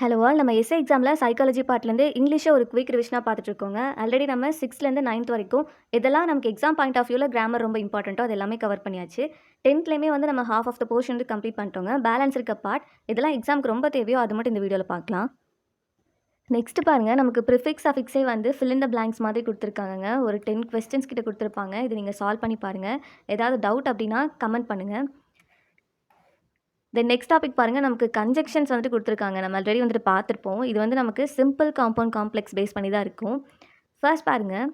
Hello all. நம்ம S A எக்ஸாமில் psychology பார்ட்லேருந்து இங்கிலீஷை ஒரு குயிக் ரிவிஷனாக பார்த்துட்ருக்கோங்க. ஆல்ரெடி நம்ம 6லேருந்து 9th வரைக்கும் இதெல்லாம் நமக்கு எக்ஸாம் பாயிண்ட் ஆஃப் வியூவில் கிராமர் ரொம்ப இம்பார்ட்டண்ட்டோ அது எல்லாமே கவர் பண்ணியாச்சு. 10த்லேயுமே வந்து நம்ம ஹாஃப் ஆஃப் த போர்ஷன் வந்து கம்ப்ளீட் பண்ணிட்டோங்க. பேலன்ஸ் இருக்க பார்ட் இதெல்லாம் எக்ஸாமுக்கு ரொம்ப தேவையோ அது மட்டும் இந்த வீடியோவில் பார்க்கலாம். நெக்ஸ்ட் பாருங்கள், நமக்கு ப்ரிஃபிக்ஸ் அஃபிக்ஸே வந்து ஃபில் இன் த பிளாங்க்ஸ் மாதிரி கொடுத்துருக்காங்க. ஒரு 10 கொஸ்டின்ஸ் கிட்ட கொடுத்துருப்பாங்க. இது நீங்கள் சால்வ் பண்ணி பாருங்கள். ஏதாவது டவுட் அப்படின்னா கமெண்ட் பண்ணுங்கள். தென் நெக்ஸ்ட் டாபிக் பாருங்கள், நமக்கு கன்ஜெக்ஷன்ஸ் வந்துட்டு கொடுத்துருக்காங்க. நம்ம ஆல்ரெடி வந்துட்டு பார்த்துருப்போம். இது வந்து நமக்கு சிம்பிள் காம்பவுண்ட் காம்ப்ளெக்ஸ் பேஸ் பண்ணி தான் இருக்கும். ஃபர்ஸ்ட் பாருங்கள்,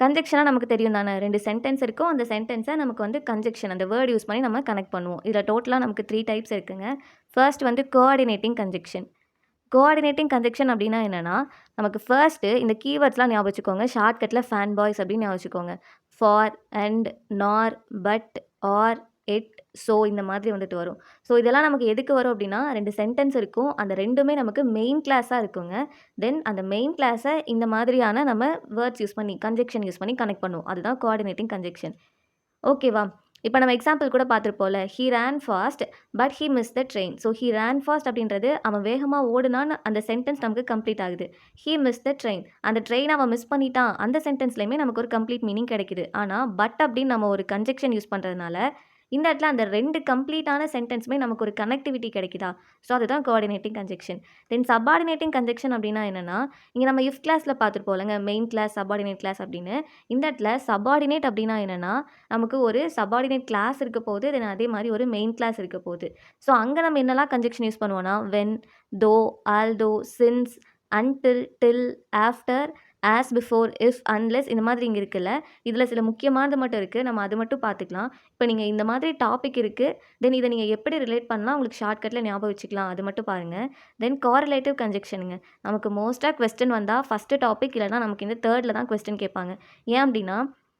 கன்ஜெக்ஷனாக நமக்கு தெரியும் தானே, 2 சென்டென்ஸ் இருக்கும். அந்த சென்டென்ஸை நமக்கு வந்து கன்ஜெக்ஷன் அந்த வேர்ட் யூஸ் பண்ணி நம்ம கனெக்ட் பண்ணுவோம். இதில் டோட்டலாக நமக்கு 3 டைப்ஸ் இருக்குங்க. ஃபர்ஸ்ட் வந்து கோஆர்டினேட்டிங் கன்ஜெக்ஷன். கோஆர்டினேட்டிங் கன்ஜெக்ஷன் அப்படின்னா என்னென்னா, நமக்கு ஃபர்ஸ்ட்டு இந்த கீவேர்ட்ஸ்லாம் ஞாபகம் வச்சுக்கோங்க. ஷார்ட்கட்டில் ஃபேன் பாய்ஸ் அப்படின்னு ஞாபகம் வச்சுக்கோங்க. ஃபார், அண்ட், நார், பட், ஆர், இட், ஸோ இந்த மாதிரி வந்துட்டு வரும். ஸோ இதெல்லாம் நமக்கு எதுக்கு வரும் அப்படின்னா, 2 சென்டென்ஸ் இருக்கும். அந்த 2மே நமக்கு மெயின் கிளாஸாக இருக்குங்க. தென் அந்த மெயின் கிளாஸை இந்த மாதிரியான நம்ம வேர்ட்ஸ் யூஸ் பண்ணி கன்ஜெக்ஷன் யூஸ் பண்ணி கனெக்ட் பண்ணுவோம். அதுதான் கோஆர்டினேட்டிங் கன்ஜெக்ஷன். ஓகேவா? இப்போ நம்ம எக்ஸாம்பிள் கூட பார்த்துருப்போம்ல, he ran fast but he miss the train. So he ran fast அப்படின்றது அவன் வேகமாக ஓடுனான்னு அந்த சென்டென்ஸ் நமக்கு கம்ப்ளீட் ஆகுது. ஹீ மிஸ் த ட்ரெயின், அந்த ட்ரெயின் அவன் மிஸ் பண்ணிட்டான், அந்த சென்டென்ஸ்லையுமே நமக்கு ஒரு கம்ப்ளீட் மீனிங் கிடைக்குது. ஆனால் பட் அப்படின்னு நம்ம ஒரு கன்ஜெக்ஷன் யூஸ் பண்ணுறதுனால இந்த இடத்துல அந்த 2 கம்ப்ளீட்டான சென்டென்ஸுமே நமக்கு ஒரு கனெக்டிவிட்டி கிடைக்குதா? ஸோ அதுதான் கோஆர்டினேட்டிங் கன்ஜெக்ஷன். தென் சப்பார்டினேட்டிங் கன்ஜெக்ஷன் அப்படின்னா என்னென்னா, இங்கே நம்ம இஃப் கிளாஸில் பார்த்துருப்போம்லங்க, மெயின் கிளாஸ் சப்பார்டினேட் கிளாஸ் அப்படின்னு. இந்த இடத்துல சப்பார்டினேட் அப்படின்னா என்னென்னா, நமக்கு ஒரு சப்பார்டினேட் கிளாஸ் இருக்க போகுது, தென் அதே மாதிரி ஒரு மெயின் கிளாஸ் இருக்க போகுது. ஸோ அங்கே நம்ம என்னெல்லாம் கன்ஜெக்ஷன் யூஸ் பண்ணுவோம்னா, வென், தோ, although, since, until, till, after, as, before, if, unless இந்த மாதிரி இங்கே இருக்குல்ல, இதில் சில முக்கியமானது மட்டும் இருக்குது. நம்ம அது மட்டும் பார்த்துக்கலாம். இப்போ நீங்கள் இந்த மாதிரி டாபிக் இருக்குது, தென் இதை நீங்கள் எப்படி ரிலேட் பண்ணலாம் உங்களுக்கு ஷார்ட்கட்டில் ஞாபகம் வச்சுக்கலாம், அது மட்டும் பாருங்கள். தென் காரிலேட்டிவ் கன்ஜெக்ஷனுங்க. நமக்கு மோஸ்ட்டாக கொஸ்டின் வந்தால் ஃபஸ்ட்டு டாபிக் இல்லைனா நமக்கு இந்த தேர்டில் தான் கொஸ்டின் கேட்பாங்க. ஏன் அப்படின்னா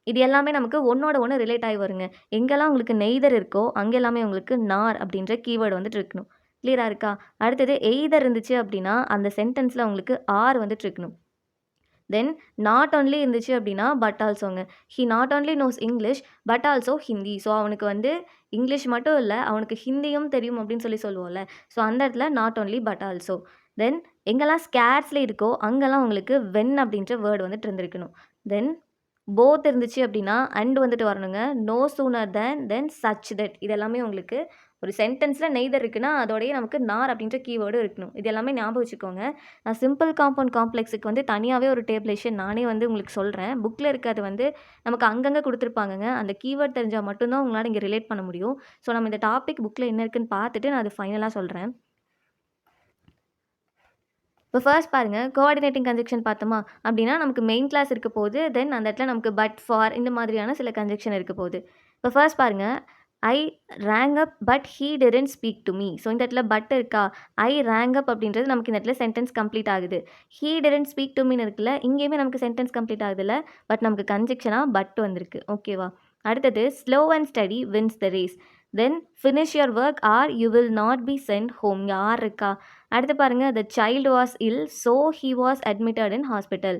இது எல்லாமே நமக்கு ஒன்றோட ஒன்று ரிலேட் ஆகி வருங்க. எங்கெல்லாம் உங்களுக்கு நெய்தர் இருக்கோ அங்கே எல்லாமே உங்களுக்கு நார் அப்படின்ற கீவேர்டு வந்துட்டு இருக்கணும். கிளியராக இருக்கா? அடுத்தது எய்தர் இருந்துச்சு அப்படின்னா அந்த சென்டென்ஸில் உங்களுக்கு ஆர் வந்துட்டு இருக்கணும். தென் நாட் ஒன்லி இருந்துச்சு அப்படின்னா பட் ஆல்சோங்க. He not only knows English but also Hindi. So அவனுக்கு வந்து இங்கிலீஷ் மட்டும் இல்லை, அவனுக்கு ஹிந்தியும் தெரியும் அப்படின்னு சொல்லுவோம்ல. ஸோ அந்த இடத்துல நாட் ஒன்லி பட் ஆல்சோ. தென் எங்கெல்லாம் ஸ்கேர்ஸ்ல இருக்கோ அங்கெல்லாம் உங்களுக்கு வென் அப்படின்ற வேர்டு வந்துட்டு இருந்திருக்கணும். தென் போத் இருந்துச்சு அப்படின்னா அண்ட் வந்துட்டு வரணுங்க. No sooner than such that. இது எல்லாமே உங்களுக்கு ஒரு சென்டென்ஸில் நெய்தர் இருக்குன்னா அதோடய நமக்கு நார் அப்படின்ற கீவேர்டும் இருக்கணும். இது எல்லாமே ஞாபகம் வச்சுக்கோங்க. நான் சிம்பிள் காம்பவுண்ட் காம்ப்ளெக்ஸுக்கு வந்து தனியாகவே ஒரு டேபிளேஷன் நானே வந்து உங்களுக்கு சொல்கிறேன். புக்கில் இருக்கிறது வந்து நமக்கு அங்கங்கே கொடுத்துருப்பாங்கங்க. அந்த கீவேர்ட் தெரிஞ்சால் மட்டும்தான் உங்களால் இங்கே ரிலேட் பண்ண முடியும். ஸோ நம்ம இந்த டாபிக் புக்கில் என்ன இருக்குன்னு பார்த்துட்டு நான் அது ஃபைனலாக சொல்கிறேன். இப்போ ஃபர்ஸ்ட் பாருங்கள், கோஆர்டினேட்டிங் கன்ஜெக்ஷன் பார்த்தோமா அப்படின்னா நமக்கு மெயின் கிளாஸ் இருக்க போகுது. தென் அந்த இடத்துல நமக்கு பட், ஃபார் இந்த மாதிரியான சில கன்ஜெக்ஷன் இருக்க போகுது. இப்போ ஃபர்ஸ்ட் பாருங்கள், I rang up but he didn't speak to me. So இந்த இடத்துல பட் இருக்கா, ஐ ரேங் அப் அப்படின்றது நமக்கு இந்த இடத்துல சென்டென்ஸ் கம்ப்ளீட் ஆகுது. ஹீ டிடன்ட் ஸ்பீக் டு மீன்னு இருக்குல்ல, இங்கேயுமே நமக்கு சென்டென்ஸ் கம்ப்ளீட் ஆகுதுல்ல, பட் நமக்கு கன்ஜெக்ஷனாக பட் வந்திருக்கு. ஓகேவா? அடுத்தது slow and steady wins the race. Then finish your work or you will not be sent home. யார் இருக்கா? அடுத்து பாருங்கள், the child was ill so he was admitted in hospital.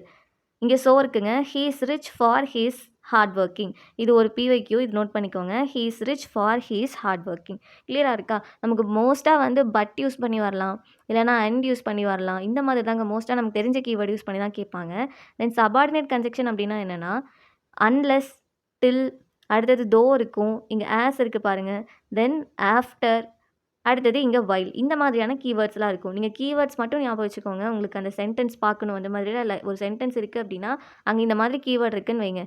இங்கே ஸோ இருக்குங்க. He is rich for his hard working. இது ஒரு PYQ, இது note பண்ணிக்கோங்க. He is rich for his hard working. கிளியராக இருக்கா? நமக்கு மோஸ்ட்டாக வந்து பட் யூஸ் பண்ணி வரலாம், இல்லைனா அண்ட் யூஸ் பண்ணி வரலாம். இந்த மாதிரி தாங்க மோஸ்ட்டாக நமக்கு தெரிஞ்ச கீவேர்டு யூஸ் பண்ணி தான் கேட்பாங்க. தென் சபார்டினேட் கன்ஜெக்ஷன் அப்படின்னா என்னென்னா, அன்லெஸ், டில், அடுத்தது தோ இருக்கும், இங்கே ஆஸ் இருக்குது பாருங்கள், தென் ஆஃப்டர், அடுத்தது இங்கே வைல். இந்த மாதிரியான கீவேர்ட்ஸ்லாம் இருக்கும். நீங்கள் கீவேர்ட்ஸ் மட்டும் ஞாபகம் வச்சுக்கோங்க. உங்களுக்கு அந்த சென்டென்ஸ் பார்க்கணும் அந்த மாதிரிலாம் இல்லை. ஒரு சென்டென்ஸ் இருக்குது அப்படின்னா அங்கே இந்த மாதிரி கீவேர்ட் இருக்குன்னு வைங்க.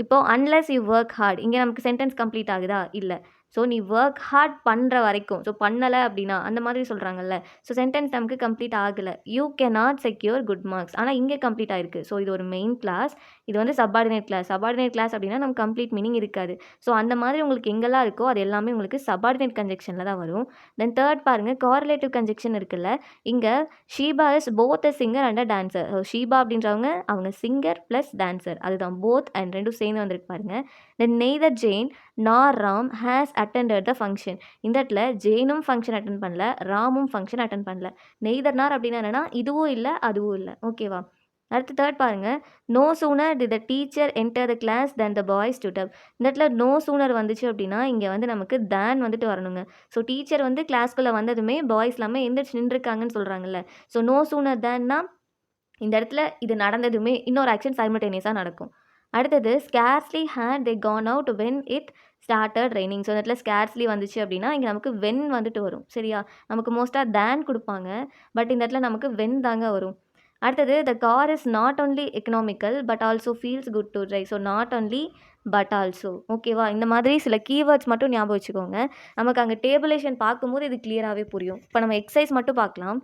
இப்போது அன்லெஸ் யூ ஒர்க் ஹார்ட், இங்கே நமக்கு சென்டென்ஸ் கம்ப்ளீட் ஆகுதா? இல்லை. ஸோ நீ ஒர்க் ஹார்ட் பண்ணுற வரைக்கும், ஸோ பண்ணலை அப்படின்னா அந்த மாதிரி சொல்கிறாங்கல்ல. ஸோ சென்டென்ஸ் நமக்கு கம்ப்ளீட் ஆகலை. You cannot secure good marks, ஆனால் இங்கே கம்ப்ளீட் ஆகிருக்கு. ஸோ இது ஒரு மெயின் கிளாஸ், இது வந்து சப்பார்டினேட் கிளாஸ். சப்பார்டினேட் கிளாஸ் அப்படின்னா நமக்கு கம்ப்ளீட் மீனிங் இருக்காது. ஸோ அந்த மாதிரி உங்களுக்கு எங்கெல்லாம் இருக்கோ அது எல்லாமே உங்களுக்கு சப்பார்டினேட் கன்ஜெக்ஷனில் தான் வரும். தென் தேர்ட் பாருங்கள், காரிலேட்டிவ் கன்ஜெக்ஷன் இருக்குல்ல. இங்கே Sheeba is both a singer and a dancer. Sheeba அப்படின்றவங்க அவங்க சிங்கர் ப்ளஸ் டான்சர், அதுதான் போத் அண்ட் ரெண்டும் சேர்ந்து வந்துருக்கு பாருங்கள். தென் நெய்தர் ஜெயின் நார் Ram has attended the function. இந்த இடத்துல ஜெயினும் ஃபங்க்ஷன் அட்டன் பண்ணல, ராமும் ஃபங்க்ஷன் அட்டன் பண்ணல. நெய்தர் நார் அப்படின்னா என்னென்னா இதுவும் இல்லை அதுவும் இல்லை. ஓகேவா? அடுத்து தேர்ட் பாருங்க. No sooner did the teacher enter the class then the boys stood up. இந்த இடத்துல நோ சூனர் வந்துச்சு அப்படின்னா, இங்க வந்து நமக்கு தேன் வந்துட்டு வரணுங்க. ஸோ டீச்சர் வந்து கிளாஸ்க்குள்ள வந்ததுமே பாய்ஸ் எல்லாமே எந்திரிச்சு நின்றுருக்காங்கன்னு சொல்றாங்கல்ல. ஸோ நோ சூனர் தேன்னா இந்த இடத்துல இது நடந்ததுமே இன்னொரு ஆக்ஷன் சைமல்டேனியஸா நடக்கும். அடுத்தது scarcely had they gone out when it started raining. So இந்த இடத்துல ஸ்கேர்ஸ்லி வந்துச்சு அப்படின்னா, இங்க நமக்கு வென் வந்துட்டு வரும். சரியா? நமக்கு மோஸ்ட்டா தேன் குடுப்பாங்க. பட் இந்த இடத்துல நமக்கு வென் தாங்க வரும். அடுத்தது the car is not only economical but also feels good to drive. So not only but also. ஓகேவா? இந்த மாதிரி சில கீவேர்ட்ஸ் மட்டும் ஞாபகம் வச்சுக்கோங்க. நமக்கு அங்க டேபுலேஷன் பார்க்கும்போது இது கிளியராவே புரியும். இப்ப நம்ம எக்சர்சைஸ் மட்டும் பார்க்கலாம்.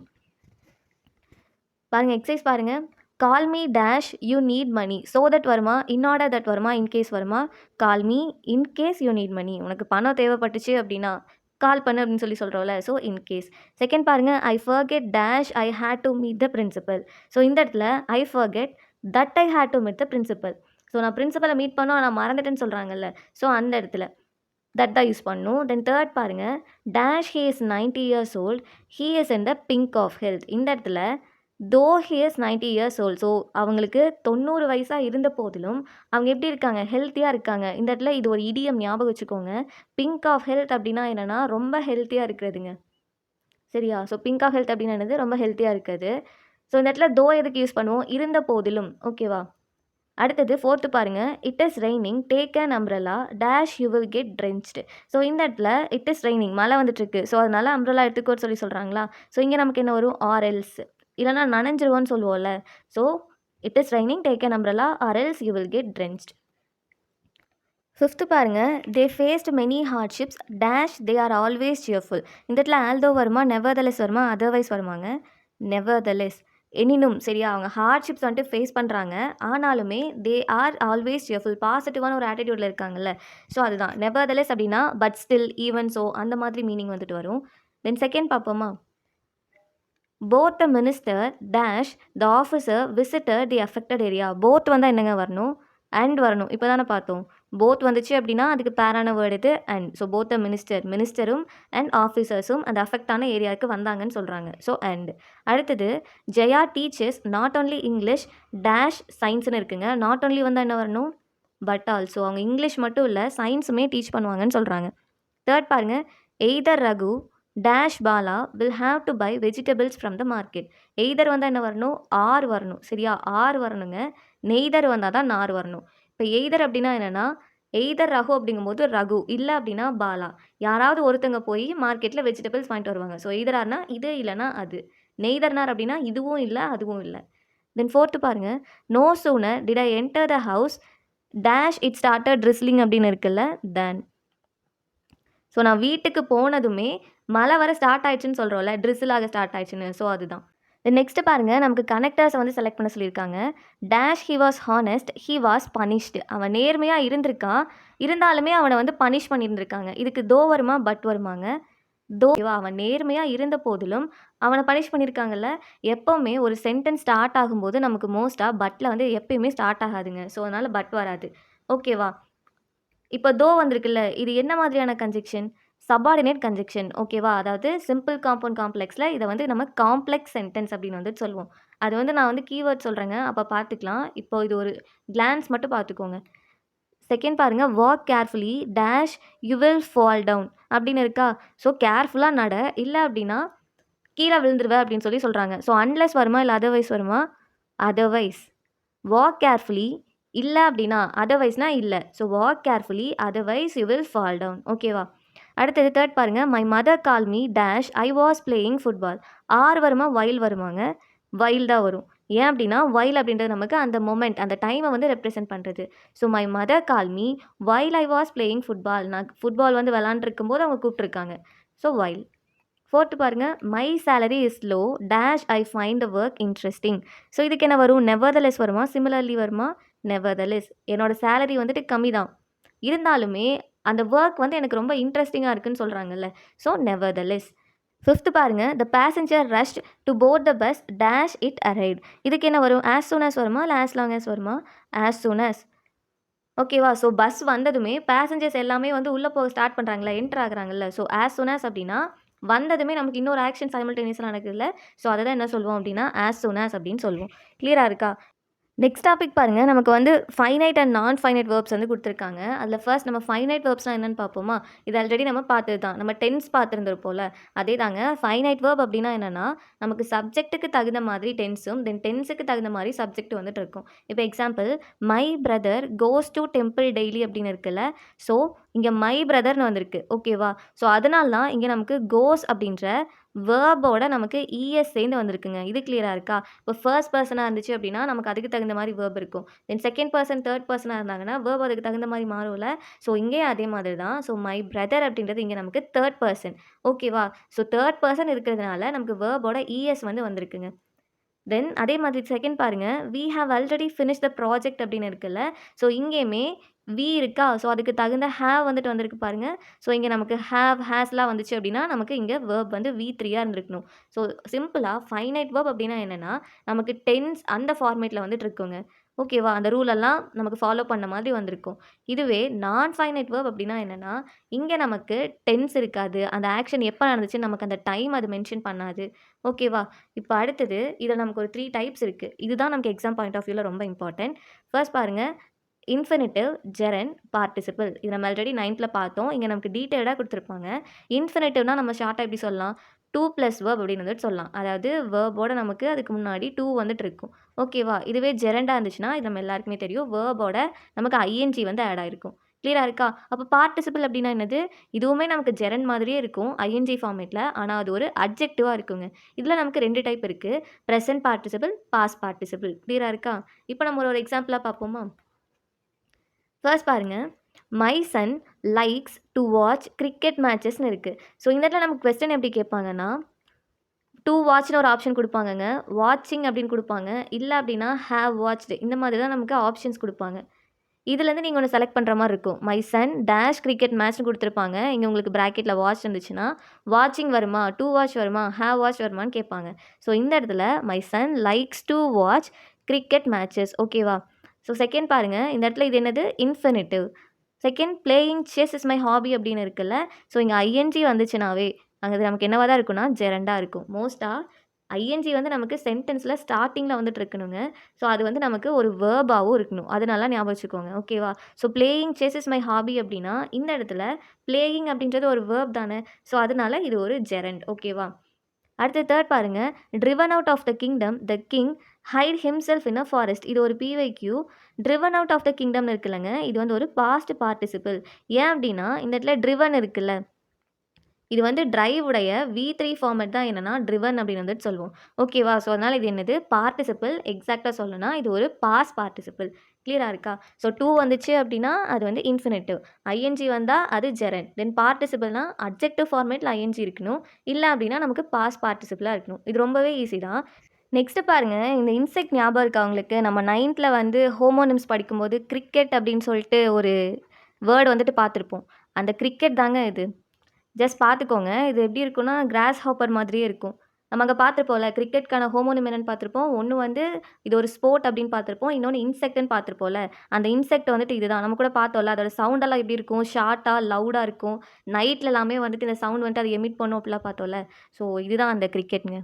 பாருங்க எக்சர்சைஸ் பாருங்க. Call me dash you need money. So that வருமா? இன் ஆர்டர் தட் வருமா? இன்கேஸ் வருமா? Call me in case you need money. உனக்கு பணம் தேவைப்பட்டுச்சு அப்படின்னா கால் பண்ணு அப்படின்னு சொல்லி சொல்கிறோம்ல. So in case. செகண்ட் பாருங்க. I forget dash I had to meet the principal. So இந்த இடத்துல I forget that I had to meet the principal. So நான் பிரின்சிபலை மீட் பண்ணோம் நான் மறந்துட்டேன்னு சொல்கிறாங்கல்ல. ஸோ அந்த இடத்துல தட் தான் யூஸ் பண்ணணும். தென் தேர்ட் பாருங்க. Dash he is 90 years old he is in the pink of health. இந்த இடத்துல though he is 90 years old. So அவங்களுக்கு 90 வயசாக இருந்த போதிலும் அவங்க எப்படி இருக்காங்க? ஹெல்த்தியாக இருக்காங்க. இந்த இடத்துல இது ஒரு இடியம் ஞாபகம் வச்சுக்கோங்க. பிங்க் ஆஃப் ஹெல்த் அப்படின்னா என்னென்னா ரொம்ப ஹெல்த்தியாக இருக்கிறதுங்க. சரியா? ஸோ பிங்க் ஆஃப் ஹெல்த் அப்படின்னா என்னது? ரொம்ப ஹெல்த்தியாக இருக்குது. ஸோ இந்த இடத்துல தோ எதுக்கு யூஸ் பண்ணுவோம்? இருந்த போதிலும். ஓகேவா? அடுத்தது ஃபோர்த்து பாருங்க. It is raining take an umbrella dash you will get ட்ரென்ச்டு. So இந்த இடத்துல இட் இஸ் ரெய்னிங் மழை வந்துட்டுருக்கு. ஸோ அதனால அம்ப்ரெல்லா எடுத்துக்கோன்னு சொல்லி சொல்கிறாங்களா. ஸோ இங்கே நமக்கு என்ன வரும்? Or else. இல்லைனா நனைஞ்சிருவோன்னு சொல்லுவோம்ல. So it is raining take an umbrella or else you will get drenched. Fifth பாருங்க. They faced many hardships dash they are always cheerful. இந்த இடத்துல ஆல்தோ வருமா? நெவர்தலெஸ் வருமா? அதர்வைஸ் வருமாங்க? நெவர்தலெஸ். எனினும் சரியா? அவங்க ஹார்ட்ஷிப்ஸ் வந்துட்டு ஃபேஸ் பண்ணுறாங்க. ஆனாலுமே தே ஆர் ஆல்வேஸ் சியர்ஃபுல். பாசிட்டிவான ஒரு ஆட்டிடியூடில் இருக்காங்கல்ல. ஸோ அதுதான் நெவர்தலெஸ் அப்படின்னா பட் ஸ்டில் ஈவன் ஸோ அந்த மாதிரி மீனிங் வந்துட்டு வரும். தென் செகண்ட் பார்ப்போமா? Both the minister dash the officer visitor the affected area. Both வந்தால் என்னங்க வரணும்? அண்ட் வரணும். இப்போ தானே பார்த்தோம். போத் வந்துச்சு அப்படின்னா அதுக்கு பேரான வேர்டு இது அண்ட். ஸோ போத் த மினிஸ்டரும் அண்ட் ஆஃபீஸர்ஸும் அந்த அஃபெக்டான ஏரியாவுக்கு வந்தாங்கன்னு சொல்கிறாங்க. So and. அடுத்தது ஜெயா teachers not only English dash சயின்ஸ்னு இருக்குங்க. நாட் ஒன்லி வந்தால் என்ன வரணும்? But also. அவங்க இங்கிலீஷ் மட்டும் இல்லை சயின்ஸுமே டீச் பண்ணுவாங்கன்னு சொல்கிறாங்க. தேர்ட் பாருங்க. Either Raghu dash Bala will have to by vegetables from the market. Either வந்தால் என்ன வரணும்? ஆர் வரணும். சரியா? ஆர் வரணுங்க. நெய்தர் வந்தால் தான் நார் வரணும். இப்போ எய்தர் அப்படின்னா என்னென்னா எய்தர் ரகு அப்படிங்கும்போது ரகு இல்லை அப்படின்னா பாலா. யாராவது ஒருத்தங்க போய் மார்க்கெட்டில் வெஜிடபிள்ஸ் வாங்கிட்டு வருவாங்க. ஸோ எய்தரார்னா இது இல்லைனா அது. நெய்தர்னார் அப்படின்னா இதுவும் இல்லை அதுவும் இல்லை. தென் ஃபோர்த்து பாருங்கள். No sooner did I enter the house dash it started drizzling அப்படின்னு இருக்குல்ல தென். ஸோ நான் வீட்டுக்கு போனதுமே மழை வர ஸ்டார்ட் ஆயிடுச்சுன்னு சொல்கிறோம்ல. ட்ரிசில் ஆக ஸ்டார்ட் ஆயிடுச்சுன்னு. ஸோ அதுதான். நெக்ஸ்ட்டு பாருங்கள். நமக்கு கனெக்டர்ஸை வந்து செலக்ட் பண்ண சொல்லியிருக்காங்க. Dash he was honest he was punished. அவன் நேர்மையாக இருந்திருக்கான் இருந்தாலுமே அவனை வந்து பனிஷ் பண்ணியிருந்திருக்காங்க. இதுக்கு தோ வருமா? பட் வருமாங்க? தோ. அவன் நேர்மையாக இருந்த போதிலும் அவனை பனிஷ் பண்ணியிருக்காங்கல்ல. எப்போவுமே ஒரு சென்டென்ஸ் ஸ்டார்ட் ஆகும்போது நமக்கு மோஸ்ட்டாக பட்டில் வந்து எப்பயுமே ஸ்டார்ட் ஆகாதுங்க. ஸோ அதனால் பட் வராது. ஓகேவா? இப்போ தோ வந்திருக்குல்ல. இது என்ன மாதிரியான கன்ஜெக்ஷன்? Subordinate conjunction. ஓகேவா? அதாவது சிம்பிள் காம்பவுண்ட் காம்ப்ளெக்ஸில் இதை வந்து நம்ம காம்ப்ளெக்ஸ் சென்டென்ஸ் அப்படின்னு வந்துட்டு சொல்லுவோம். அது வந்து நான் வந்து கீவேர்ட் சொல்கிறேங்க. அப்போ பார்த்துக்கலாம். இப்போ இது ஒரு கிளான்ஸ் மட்டும் பார்த்துக்கோங்க. செகண்ட் பாருங்கள். Walk carefully dash you will fall down அப்படின்னு இருக்கா. ஸோ கேர்ஃபுல்லாக நட இல்லை அப்படின்னா கீழே விழுந்துருவ அப்படின்னு சொல்லி சொல்கிறாங்க. ஸோ அன்லெஸ் வருமா இல்லை அதர்வைஸ் வருமா? அதர்வைஸ். வாக் கேர்ஃபுல்லி இல்லை அப்படின்னா அதர்வைஸ்னா இல்லை. So walk carefully otherwise you will fall down. ஓகேவா? அடுத்தது தேர்ட் பாருங்கள். My mother call me dash I was playing football. Or வருமா? வைல் வருமாங்க? வைல் தான் வரும். ஏன் அப்படின்னா வைல் அப்படின்றது நமக்கு அந்த மொமெண்ட் அந்த டைமை வந்து ரெப்ரசென்ட் பண்ணுறது. So my mother call me while I was playing football. நான் ஃபுட்பால் வந்து விளாண்டுருக்கும் போது அவங்க கூப்பிட்ருக்காங்க. So while. ஃபோர்த்து பாருங்கள். My salary is low dash I find the work interesting. So இதுக்கு என்ன வரும்? நெவர்தலெஸ் வருமா? சிமிலர்லி வருமா? நெவர்தலெஸ். என்னோட சேலரி வந்துட்டு கம்மி தான் இருந்தாலுமே அந்த ஒர்க் வந்து எனக்கு ரொம்ப இன்ட்ரெஸ்டிங்காக இருக்குன்னு சொல்கிறாங்கல்ல. So nevertheless. ஃபிஃப்த்து பாருங்கள். The passenger rushed to board the bus dash it arrived. இதுக்கு என்ன வரும்? ஆஸ் சூன் as வருமா இல்லை ஆஸ் லாங் as வருமா? As soon as. ஓகேவா? ஸோ பஸ் வந்ததுமே பேசஞ்சர்ஸ் எல்லாமே வந்து உள்ளே போக ஸ்டார்ட் பண்ணுறாங்களா, என்ட்ரு ஆகுறாங்கல்ல. ஸோ ஆஸ் சூன் as அப்படின்னா வந்ததுமே நமக்கு இன்னொரு ஆக்ஷன் சைமல்டேனியஸாக நடக்குதுல்ல. ஸோ அதை தான் என்ன சொல்லுவோம் அப்படின்னா ஆஸ் சூன் as அப்படின்னு சொல்லுவோம். கிளியராக இருக்கா? நெக்ஸ்ட் டாபிக் பாருங்க. நமக்கு வந்து ஃபைனைட் அண்ட் நான் ஃபைனைட் வெர்ப்ஸ் வந்து குடுத்துருக்காங்க. அதில ஃபர்ஸ்ட் நம்ம ஃபைனைட் வெர்ப்ஸ்னா என்னன்னு பார்ப்போமா? இது ஆல்ரெடி நம்ம பார்த்தது தான். நம்ம டென்ஸ் பார்த்துருந்துருப்போம்ல. அதேதாங்க. ஃபைனைட் வெர்ப் அப்டின்னா என்னன்னா, நமக்கு சப்ஜெக்ட்டுக்கு தகுந்த மாதிரி டென்ஸும், தென் டென்ஸுக்கு தகுந்த மாரி சப்ஜெக்ட் வந்துட்டு இருக்கும். இப்போ example, my brother goes to temple daily அப்படின்னு இருக்குல்ல. ஸோ, இங்க மை பிரதர்ன்னு வந்திருக்கு. ஓகேவா? ஸோ, அதனால தான் இங்க நமக்கு கோஸ் அப்படின்ற வெர்போட நமக்கு இஎஸ் சேர்ந்து வந்திருக்குங்க. இது கிளியரா இருக்கா? இப்போ ஃபர்ஸ்ட் பெர்சனா இருந்துச்சு அப்படின்னா, நமக்கு அதுக்கு தகுந்த மாரி வெர்ப் இருக்கும். Then second person, third persona இருந்தாங்கன்னா, வெர்ப் அதுக்கு தகுந்த மாரி மாறும்ல. ஸோ, இங்கேயும் அதே மாதிரி தான். ஸோ, மை பிரதர் அப்படின்றது இங்க நமக்கு தேர்ட் பெர்சன். ஓகேவா? ஸோ, தேர்ட் பெர்சன் இருக்கிறதுனால நமக்கு வெர்போட இஎஸ் வந்து வந்திருக்குங்க. தென் அதே மாதிரி செகண்ட் பாருங்க. "We have already finished the project" அப்படின்னு இருக்குல்ல. ஸோ இங்கேயுமே வி இருக்கா? ஸோ அதுக்கு தகுந்த ஹேவ் வந்துட்டு வந்திருக்கு பாருங்க. ஸோ இங்க நமக்கு ஹேவ், ஹேஸ்லாம் வந்துச்சு அப்படின்னா, நமக்கு இங்க வெர்ப் வந்து வி3 இருந்திருக்கணும். ஸோ சிம்பிளா ஃபைனைட் வெர்ப் அப்படின்னா என்னன்னா, நமக்கு டென்ஸ் அந்த ஃபார்மேட்ல வந்துட்டு இருக்குங்க. ஓகேவா? அந்த ரூல் எல்லாம் நமக்கு ஃபாலோ பண்ண மாதிரி வந்திருக்கும். இதுவே நான் ஃபைனைட் வெர்ப் அப்படின்னா என்னன்னா, இங்க நமக்கு டென்ஸ் இருக்காது. அந்த ஆக்ஷன் எப்ப நடந்துச்சுன்னு நமக்கு அந்த டைம் அது மென்ஷன் பண்ணாது. ஓகேவா? இப்ப அடுத்தது, இதில நமக்கு ஒரு 3 டைப்ஸ் இருக்கு. இதுதான் நமக்கு எக்ஸாம் பாயிண்ட் ஆஃப் வியூல ரொம்ப இம்பார்ட்டன்ட். ஃபர்ஸ்ட் பாருங்க, இன்ஃபினிட்டிவ், ஜெரண்ட், பார்ட்டிசிபிள். இது நம்ம ஆல்ரெடி 9த்ல பார்த்தோம். இங்க நமக்கு டீட்டெயில்டா குடுத்துருப்பாங்க. இன்ஃபினிட்டிவ்னா நம்ம ஷார்ட்டா எப்படி சொல்லலாம்? 2 பிளஸ் வெர்ப் அப்படின்னு வந்துட்டு சொல்லலாம். அதாவது வெர்போட நமக்கு அதுக்கு முன்னாடி 2 வந்துட்டு இருக்கும். ஓகேவா? இதுவே ஜெரண்டா இருந்துச்சுன்னா, இது நம்ம எல்லாருக்குமே தெரியும். வெர்போட நமக்கு ஐஎன்ஜி வந்து ஆட் ஆயிருக்கும். கிளியரா இருக்கா? அப்ப பார்ட்டிசிபிள் அப்படின்னா என்னது? இதுவுமே நமக்கு ஜெரண்ட் மாதிரியே இருக்கும். ஐஎன்ஜி ஃபார்மேட்ல. ஆனா அது ஒரு அட்ஜெக்டிவா இருக்குங்க. இதில நமக்கு 2 டைப் இருக்கு. Present participle, past participle. கிளியரா இருக்கா? இப்ப நம்ம ஒரு எக்ஸாம்பிளா பார்ப்போமா? ஃபர்ஸ்ட் பாருங்க. My son likes to watch cricket மேட்சஸ்ன்னு இருக்கு. ஸோ இந்த இடத்துல நமக்கு கொஸ்டின் எப்படி கேட்பாங்கன்னா, டூ வாட்ச்னு ஒரு ஆப்ஷன் குடுப்பாங்கங்க. வாட்சிங் அப்படின்னு குடுப்பாங்க. இல்ல அப்படின்னா ஹேவ் வாட்ச்டு இந்த மாதிரி தான் நமக்கு ஆப்ஷன்ஸ் குடுப்பாங்க. இதுலேருந்து நீங்க ஒண்ணு செலக்ட் பண்ற மாரி இருக்கும். மை சன் டேஷ் கிரிக்கெட் மேட்ச்னு குடுத்துருப்பாங்க. இங்க உங்களுக்கு பிராக்கெட்ல வாட்ச் இருந்துச்சுன்னா, வாட்சிங் வருமா? டூ வாட்ச் வருமா? ஹேவ் வாட்ச் வருமான்னு கேட்பாங்க. ஸோ இந்த இடத்துல my son likes to watch cricket matches. ஓகேவா? ஸோ செகண்ட் பாருங்க. இந்த இடத்துல இது என்னது? Infinitive. Second playing chess is my hobby அப்படின்னு இருக்குல்ல. ஸோ இங்க ஐஎன்ஜி வந்துச்சுனாவே, அது நமக்கு என்னவா தான் இருக்கும்னா, ஜெரண்டா இருக்கும். மோஸ்ட்டா ஐஎன்ஜி வந்து நமக்கு சென்டென்ஸ்ல ஸ்டார்ட்டிங்ல வந்துட்டு இருக்கணுங்க. ஸோ அது வந்து நமக்கு ஒரு வெர்பாவும் இருக்கணும். அது நல்லா ஞாபகம் வச்சுக்கோங்க. ஓகேவா? So playing chess is my hobby அப்படின்னா, இந்த இடத்துல பிளேயிங் அப்படின்றது ஒரு வெர்ப் தானே. ஸோ அதனால இது ஒரு ஜெரண்ட். ஓகேவா? அடுத்து தேர்ட் பாருங்க. Driven out of the kingdom, the king hid himself in a forest. இது ஒரு PYQ. Driven out of the கிங்டம்னு இருக்குல்லங்க. இது வந்து ஒரு பாஸ்ட் பார்ட்டிசிபிள். ஏன் அப்படின்னா, இந்த இடத்துல ட்ரிவன் இருக்குல்ல. இது வந்து டிரைவ் உடைய வி3 ஃபார்மேட் தான் என்னன்னா, ட்ரிவன் அப்படின்னு வந்துட்டு சொல்லுவோம். ஓகேவா? ஸோ அதனால இது என்னது? பார்ட்டிசிபிள். எக்ஸாக்ட்டா சொல்லணும்னா, இது ஒரு பாஸ்ட் பார்ட்டிசிபிள். கிளியரா இருக்கா? ஸோ 2 வந்துச்சு அப்படின்னா, அது வந்து இன்ஃபினிட்டிவ். ஐஎன்ஜி வந்தா அது ஜெரண்ட். தென் பார்ட்டிசிபிள்னா அட்ஜெக்டிவ் ஃபார்மேட்ல ஐஎன்ஜி இருக்கணும். இல்ல அப்படின்னா நமக்கு பாஸ்ட் பார்ட்டிசிபிளா இருக்கணும். இது ரொம்பவே ஈஸி தான். நெக்ஸ்ட் பாருங்க. இந்த இன்செக்ட் ஞாபகம் இருக்கா உங்களுக்கு? நம்ம 9த்ல வந்து ஹோமோனிம்ஸ் படிக்கும்போது கிரிக்கெட் அப்படின்னு சொல்லிட்டு ஒரு வேர்ட் வந்துட்டு பார்த்துருப்போம். அந்த கிரிக்கெட் தாங்க இது. ஜஸ்ட் பார்த்துக்கோங்க. இது எப்படி இருக்கும்னா, கிராஸ் ஹாப்பர் மாதிரியே இருக்கும். நம்ம அங்க பார்த்துருப்போம்ல, கிரிக்கெட்க்கான ஹோமோனிம் என்னன்னு பார்த்துருப்போம். ஒண்ணு வந்து இது ஒரு ஸ்போர்ட் அப்படின்னு பார்த்துருப்போம். இன்னொன்னு இன்செக்ட்ன்னு பார்த்துருப்போம்ல. அந்த இன்செக்ட் வந்துட்டு இதுதான். நம்ம கூட பார்த்தோம்ல, அதோட சவுண்டெல்லாம் எப்படி இருக்கும்? ஷார்ட்டா, லவுடா இருக்கும். நைட்ல எல்லாமே வந்துட்டு இந்த சவுண்ட் வந்துட்டு அது எமிட் பண்ணும் அப்படிலாம் பார்த்தோம்ல. ஸோ இதுதான் அந்த கிரிக்கெட்ங்க.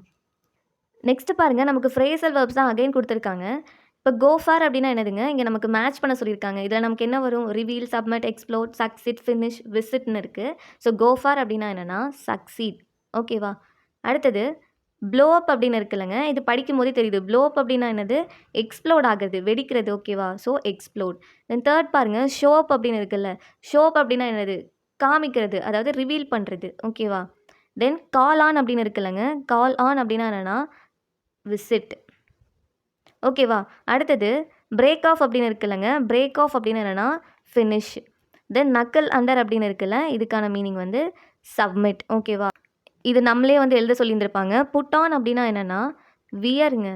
நெக்ஸ்ட் பாருங்க. நமக்கு ஃப்ரேசல் வெர்ப்ஸ் தான் அகைன் குடுத்துருக்காங்க. இப்ப கோ ஃபார் அப்டின்னா என்னதுங்க? இங்க நமக்கு மேட்ச் பண்ண சொல்லியிருக்காங்க. இதுல நமக்கு என்ன வரும்? Reveal, submit, explore, succeed, finish, விசிட்ன்னு இருக்கு. ஸோ கோ ஃபார் அப்டின்னா என்னன்னா, சக்சீட். ஓகேவா? அடுத்தது ப்ளோ அப் அப்டின்னு இருக்குல்லங்க. இது படிக்கும்போதே தெரியுது. ப்ளோ அப் அப்டின்னா என்னது? எக்ஸ்ப்ளோட் ஆகுறது, வெடிக்கிறது. ஓகேவா? So explode. தென் தேர்ட் பாருங்க. ஷோ அப் அப்டின்னு இருக்குல்ல. ஷோ அப் அப்டின்னா என்னது? காமிக்கிறது. அதாவது ரிவீல் பண்றது. ஓகேவா? தென் கால் ஆன் அப்டின்னு இருக்குல்லங்க. கால் ஆன் அப்டின்னா என்னன்னா, விசிட். ஓகேவா? அடுத்தது பிரேக் ஆஃப் அப்படின்னு இருக்குல்லங்க. பிரேக் ஆஃப் அப்படின்னு என்னன்னா, ஃபினிஷ். தென் நக்கிள் அண்டர் அப்படின்னு இருக்குல்ல. இதுக்கான மீனிங் வந்து சப்மிட். ஓகேவா? இது நம்மளே வந்து எழுத சொல்லியிருந்திருப்பாங்க. புட் ஆன் அப்படின்னா என்னன்னா, வியர்ங்க.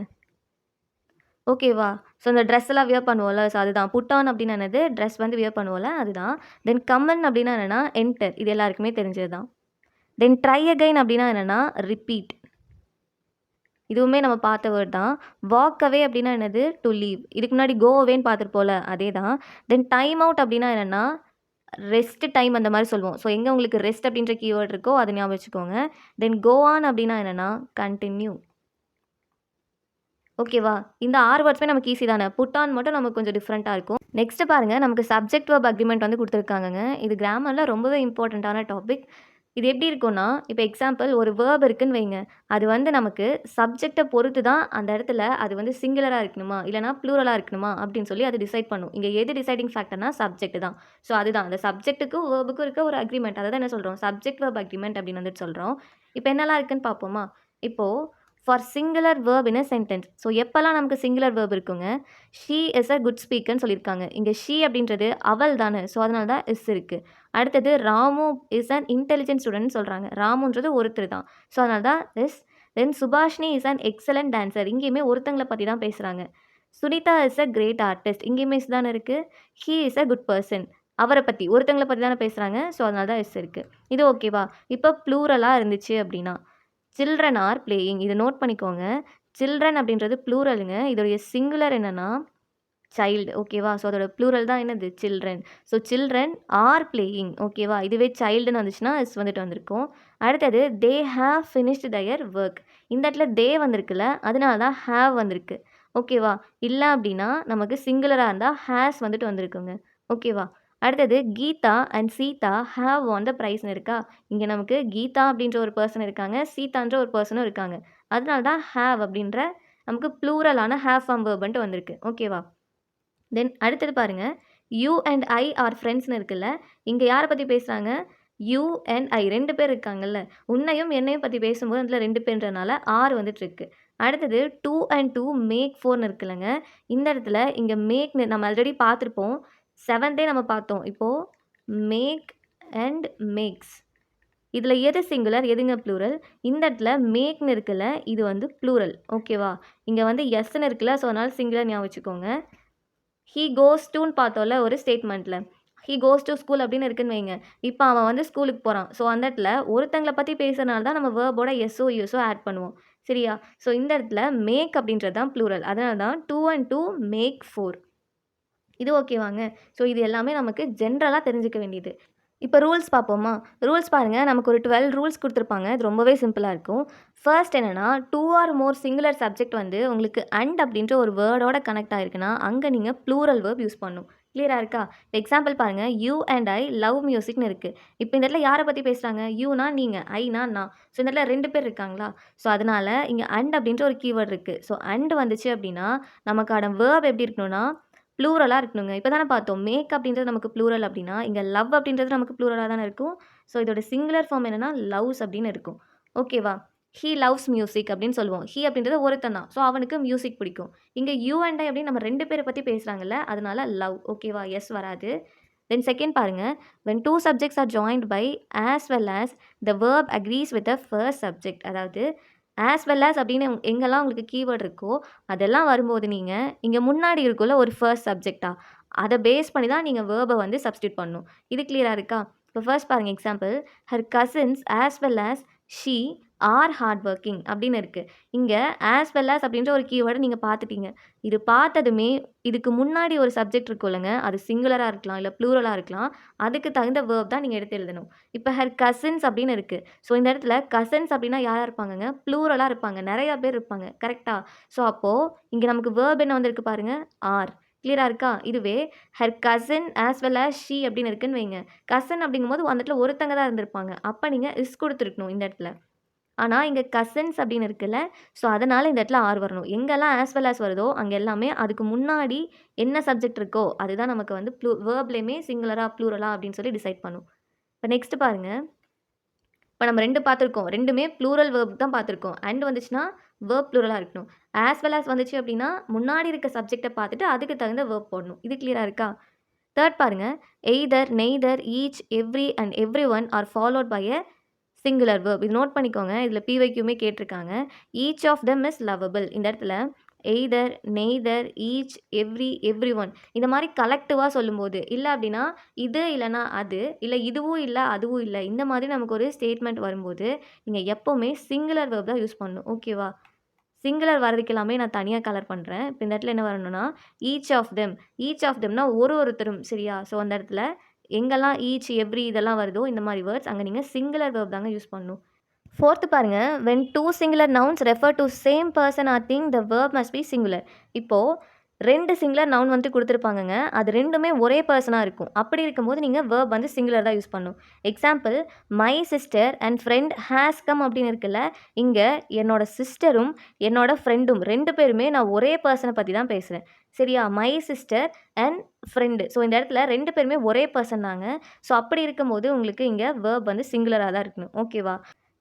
ஓகேவா? ஸோ இந்த ட்ரெஸ் எல்லாம் வியர் பண்ணுவோம்ல. ஸோ அதுதான். புட் ஆன் அப்படின்னா என்னது? ட்ரெஸ் வந்து வியர் பண்ணுவோம்ல. அதுதான். தென் கம் இன் அப்படின்னா என்னன்னா, என்டர். இது எல்லாருக்குமே தெரிஞ்சது தான். தென் ட்ரை அகைன் அப்படின்னா என்னன்னா, ரிப்பீட். இதுவுமே நம்ம பார்த்த வேர்ட் தான். வாக் அவே அப்படின்னா என்னது? To leave. இதுக்கு முன்னாடி கோ அவேன்னு பார்த்துருப்போம்ல. அதே தான். தென் டைம் அவுட் அப்படின்னா என்னன்னா, ரெஸ்ட் டைம் அந்த மாரி சொல்லுவோம். ஸோ எங்க உங்களுக்கு ரெஸ்ட் அப்படின்ற கீவேர்ட் இருக்கோ அத ஞாபகம் வச்சுக்கோங்க. தென் கோ ஆன் அப்படின்னா என்னன்னா, கன்டின்யூ. ஓகேவா? இந்த 6 வேர்ட்ஸுமே நமக்கு ஈஸி தானே. புட் ஆன் மட்டும் நமக்கு கொஞ்சம் டிஃப்ரெண்ட்டா இருக்கும். நெக்ஸ்ட் பாருங்க, நமக்கு சப்ஜெக்ட் வெர்ப் அக்ரீமெண்ட் வந்து குடுத்துருக்காங்கங்க. இது கிராமர்ல ரொம்பவே இம்பார்ட்டன்ட்டான டாபிக். இது எப்படி இருக்கும்னா, இப்ப எக்ஸாம்பிள் ஒரு வேர்ப் இருக்குன்னு வைங்க. அது வந்து நமக்கு சப்ஜெக்ட்ட பொறுத்து தான் அந்த இடத்துல அது வந்து சிங்குலரா இருக்கணுமா, இல்லன்னா ப்ளூரலா இருக்கணுமா அப்படின்னு சொல்லி அது டிசைட் பண்ணும். இங்க எது டிசைடிங் ஃபேக்டர்னா சப்ஜெக்ட் தான். ஸோ அதுதான் அந்த சப்ஜெக்ட்டுக்கும் வேர்புக்கும் இருக்க ஒரு அக்ரீமெண்ட். அத தான் என்ன சொல்றோம்? சப்ஜெக்ட் வெர்ப் அக்ரீமெண்ட் அப்படின்னு வந்துட்டு சொல்றோம். இப்ப என்னலாம் இருக்குன்னு பார்ப்போமா? இப்போ for singular verb in a sentence. So எப்பலாம் நமக்கு சிங்குலர் வேர்ப் இருக்குங்க? ஷீ இஸ் அ குட் ஸ்பீக்கர்ன்னு சொல்லியிருக்காங்க. இங்க ஷீ அப்படின்றது அவள் தானே. ஸோ அதனால தான் இஸ் இருக்கு. அடுத்தது ராமு இஸ் அன் இன்டெலிஜென்ட் ஸ்டூடெண்ட்னு சொல்றாங்க. ராமுன்றது ஒருத்தர் தான். ஸோ அதனால தான் is. Then Subhashini is an excellent dancer. இங்கேயுமே ஒருத்தங்கள பத்தி தான் பேசுறாங்க. Sunitha is a great artist. இங்கேயுமே இஸ் தானே இருக்கு. He is a good person. அவர பத்தி, ஒருத்தங்கள பத்தி தானே பேசுறாங்க. ஸோ அதனால தான் இஸ் இருக்கு. இது ஓகேவா? இப்ப ப்ளூரலா இருந்துச்சு அப்படின்னா, சில்ட்ரன் ஆர் பிளேயிங். இத நோட் பண்ணிக்கோங்க. சில்ட்ரன் அப்படின்றது ப்ளூரலுங்க. இதோடைய சிங்குலர் என்னன்னா சைல்டு. ஓகேவா? ஸோ அதோட ப்ளூரல் தான் என்னது? Children. So children are playing. ஓகேவா? இதுவே சைல்டுன்னு வந்துச்சுன்னா இஸ் வந்துட்டு வந்திருக்கும். அடுத்தது they have finished their work. இந்த இடத்துல தே வந்திருக்குல்ல, அதனால தான் ஹேவ் வந்திருக்கு. ஓகேவா? இல்ல அப்படின்னா நமக்கு சிங்குலரா இருந்தா ஹேஸ் வந்துட்டு வந்திருக்குங்க. ஓகேவா? அடுத்தது கீதா அண்ட் சீதா ஹேவ் வான் த பிரைஸ்ன்னு இருக்கா? இங்க நமக்கு கீதா அப்படின்ற ஒரு பெர்சன் இருக்காங்க. சீதான்ற ஒரு பெர்சனும் இருக்காங்க. அதனால தான் ஹேவ் அப்படின்ற நமக்கு ப்ளூரலான ஹேவ் ஃபார்ம் வெர்ப்ன்ட்டு வந்திருக்கு. ஓகேவா? தென் அடுத்தது பாருங்க. யூ அண்ட் ஐ ஆர் ஃப்ரெண்ட்ஸ்னு இருக்குல்ல. இங்க யார பத்தி பேசுறாங்க? யூ அண்ட் ஐ 2 பேர் இருக்காங்கல்ல. உன்னையும் என்னையும் பத்தி பேசும்போது அதில 2 பேர்ன்றனால ஆர் வந்துட்டு இருக்கு. அடுத்தது 2 அண்ட் 2 மேக் 4ன்னு இருக்குல்லங்க. இந்த இடத்துல இங்க மேக்ன்னு நம்ம ஆல்ரெடி பார்த்துருப்போம். 7தே நம்ம பார்த்தோம். இப்போ மேக் அண்ட் மேக்ஸ். இதில எது சிங்குலர்? எதுங்க ப்ளூரல்? இந்த இடத்துல மேக்ன்னு இருக்குல்ல. இது வந்து ப்ளூரல். ஓகேவா? இங்க வந்து எஸ்ன்னு இருக்குல்ல. ஸோ அதனால சிங்குலர் ஞாபகம் வச்சுக்கோங்க. ஹி கோஸ் டூன்னு பார்த்தோம்ல ஒரு ஸ்டேட்மெண்ட்ல. ஹி கோஸ் டூ ஸ்கூல் அப்படின்னு இருக்குன்னு வைங்க. இப்போ அவன் வந்து ஸ்கூலுக்கு போறான். ஸோ அந்த இடத்துல ஒருத்தங்கள பத்தி பேசுறனால தான் நம்ம வேர்போட எஸ்ஸோ, யூஎஸோ ஆட் பண்ணுவோம். சரியா? ஸோ இந்த இடத்துல மேக் அப்படின்றது தான் ப்ளூரல். அதனால தான் 2 அண்ட் 2 மேக் 4. இது ஓகேவாங்க. ஸோ இது எல்லாமே நமக்கு ஜென்ரலா தெரிஞ்சுக்க வேண்டியது. இப்போ ரூல்ஸ் பார்ப்போமா? ரூல்ஸ் பாருங்க. நமக்கு ஒரு 12 ரூல்ஸ் குடுத்துருப்பாங்க. இது ரொம்பவே சிம்பிளா இருக்கும். ஃபர்ஸ்ட் என்னன்னா, 2 ஆர் மோர் சிங்குலர் சப்ஜெக்ட் வந்து உங்களுக்கு அண்ட் அப்படின்ற ஒரு வேர்டோட கனெக்ட் ஆயிருக்குன்னா, அங்க நீங்க ப்ளூரல் வேர்ப் யூஸ் பண்ணணும். கிளியரா இருக்கா? எக்ஸாம்பிள் பாருங்க. யூ அண்ட் ஐ லவ் மியூசிக்னு இருக்கு. இப்போ இந்த இடத்துல யார பத்தி பேசுறாங்க? யூனா நீங்க, ஐனா நான். ஸோ இந்த இடத்துல 2 பேர் இருக்காங்களா? ஸோ அதனால இங்க அண்ட் அப்படின்ற ஒரு கீவேர்ட் இருக்கு. ஸோ அண்ட் வந்துச்சு அப்படின்னா, நமக்கான வேர்ப் எப்படி இருக்கணும்னா ப்ளூரலா இருக்கணுங்க. இப்ப தானே பார்த்தோம். மேக் அப்படின்றது நமக்கு ப்ளூரல் அப்படின்னா, இங்க லவ் அப்படின்றது நமக்கு ப்ளூரலா தானே இருக்கும். ஸோ இதோட சிங்குலர் ஃபார்ம் என்னன்னா, லவ்ஸ் அப்படின்னு இருக்கும். ஓகேவா? ஹி லவ்ஸ் மியூசிக் அப்படின்னு சொல்லுவோம். ஹி அப்படின்றது ஒருத்தன் தான். ஸோ அவனுக்கு மியூசிக் பிடிக்கும். இங்க யூ அண்ட் ஐ அப்படின்னு நம்ம 2 பேர பத்தி பேசுறாங்கல்ல, அதனால லவ். ஓகேவா? எஸ் வராது. தென் செகண்ட் பாருங்க. when 2 subjects are joined by as well as the verb agrees with the first subject. அதாவது as well as அப்படின்னு எங்கெல்லாம் உங்களுக்கு கீவேர்ட் இருக்கோ, அதெல்லாம் வரும்போது நீங்க இங்க முன்னாடி இருக்குல்ல ஒரு ஃபர்ஸ்ட் சப்ஜெக்ட்டா, அத பேஸ் பண்ணி தான் நீங்க வேர்ப வந்து சப்ஸ்டிட்யூட் பண்ணணும். இது கிளியரா இருக்கா? இப்போ ஃபர்ஸ்ட் பாருங்க example. Her cousins as well as she are hard working அப்படின்னு இருக்கு. இங்க as well as அப்படின்ற ஒரு கீவேர்ட நீங்க பார்த்துட்டீங்க. இது பார்த்ததுமே இதுக்கு முன்னாடி ஒரு சப்ஜெக்ட் இருக்குல்லங்க, அது சிங்குலரா இருக்கலாம், இல்ல ப்ளூரலா இருக்கலாம். அதுக்கு தகுந்த வேர்ப் தான் நீங்க எடுத்து எழுதணும். இப்போ ஹர் கசின்ஸ் அப்படின்னு இருக்கு. ஸோ இந்த இடத்துல கசின்ஸ் அப்படின்னா யாரா இருப்பாங்கங்க? ப்ளூரலா இருப்பாங்க. நெறைய பேர் இருப்பாங்க. கரெக்ட்டா? ஸோ அப்போ இங்க நமக்கு வேர்ப் என்ன வந்திருக்கு பாருங்க? ஆர். கிளியரா இருக்கா? இதுவே her cousin as well as she அப்படின்னு இருக்குன்னு வைங்க. கசின் அப்படிங்கும்போது அந்த இடத்துல ஒருத்தங்க தான் இருந்திருப்பாங்க. அப்ப நீங்க இஸ் குடுத்துருக்கணும் இந்த இடத்துல. ஆனா, இங்க கசின்ஸ் அப்படின்னு இருக்குல்ல. ஸோ, அதனால இந்த இடத்துல ஆர் வரணும். எங்கெல்லாம் ஆஸ் வெல் ஆஸ் வருதோ, அங்க எல்லாமே அதுக்கு முன்னாடி என்ன சப்ஜெக்ட் இருக்கோ, அதுதான் நமக்கு வந்து வேர்ப்லயுமே சிங்குலரா, ப்ளூரலா அப்படின்னு சொல்லி டிசைட் பண்ணும். இப்ப நெக்ஸ்ட் பாருங்க. இப்ப நம்ம 2 பார்த்துருக்கோம். 2மே ப்ளூரல் வேர்ப் தான் பார்த்துருக்கோம். அண்ட் வந்துச்சுன்னா, வேர்ப் ப்ளூரலா இருக்கணும். ஆஸ் வெல் ஆஸ் வந்துச்சு அப்படின்னா, முன்னாடி இருக்க சப்ஜெக்ட்ட பார்த்துட்டு அதுக்கு தகுந்த வேர்ப் போடணும். இது கிளியரா இருக்கா? தேர்ட் பாருங்க. Either, neither, each, every and everyone are followed by a singular verb. இது நோட் பண்ணிக்கோங்க. இதில பிவைக்யூமே கேட்டிருக்காங்க. Each of them is lovable. இந்த இடத்துல either, neither, each, every, everyone இந்த மாரி கலெக்டிவா சொல்லும்போது, இல்ல அப்டின்னா இது இல்லன்னா அது, இல்ல இதுவும் இல்ல, அதுவும் இல்ல. இந்த மாதிரி நமக்கு ஒரு ஸ்டேட்மெண்ட் வரும்போது, நீங்க எப்பவுமே சிங்குலர் வேர்ப் தான் யூஸ் பண்ணணும். ஓகேவா? சிங்குலர் வரதுக்கு எல்லாமே நான் தனியா கலர் பண்றேன். இப்ப இந்த இடத்துல என்ன வரணும்னா, each of them. Each of தெம்னா ஒருத்தரும் சரியா? ஸோ அந்த இடத்துல எங்கெல்லாம் ஈச், எவ்ரி இதெல்லாம் வருதோ இந்த மாரி வேர்ட்ஸ் அங்க நீங்க சிங்குலர் வேர்ப் தாங்க யூஸ் பண்ணணும். 4th பாருங்க, when two singular nouns refer to same person or thing, the verb must be singular. இப்போ 2 சிங்குலர் நவுன் வந்துட்டு குடுத்துருப்பாங்கங்க. அது 2மே ஒரே பெர்சனா இருக்கும். அப்படி இருக்கும்போது நீங்க வெர்ப் வந்து சிங்குலர் தான் யூஸ் பண்ணணும். Example, my sister and friend has come அப்படின்னு இருக்குல்ல, இங்க என்னோட சிஸ்டரும், என்னோட ஃப்ரெண்டும் 2 பேருமே நான் ஒரே பெர்சன பத்தி தான் பேசுறேன். சரியா? My sister and friend. So இந்த இடத்துல 2 பேருமே ஒரே பெர்சன் தாங்க. ஸோ அப்படி இருக்கும்போது உங்களுக்கு இங்க வெர்ப் வந்து சிங்குலரா தான் இருக்கணும். ஓகேவா?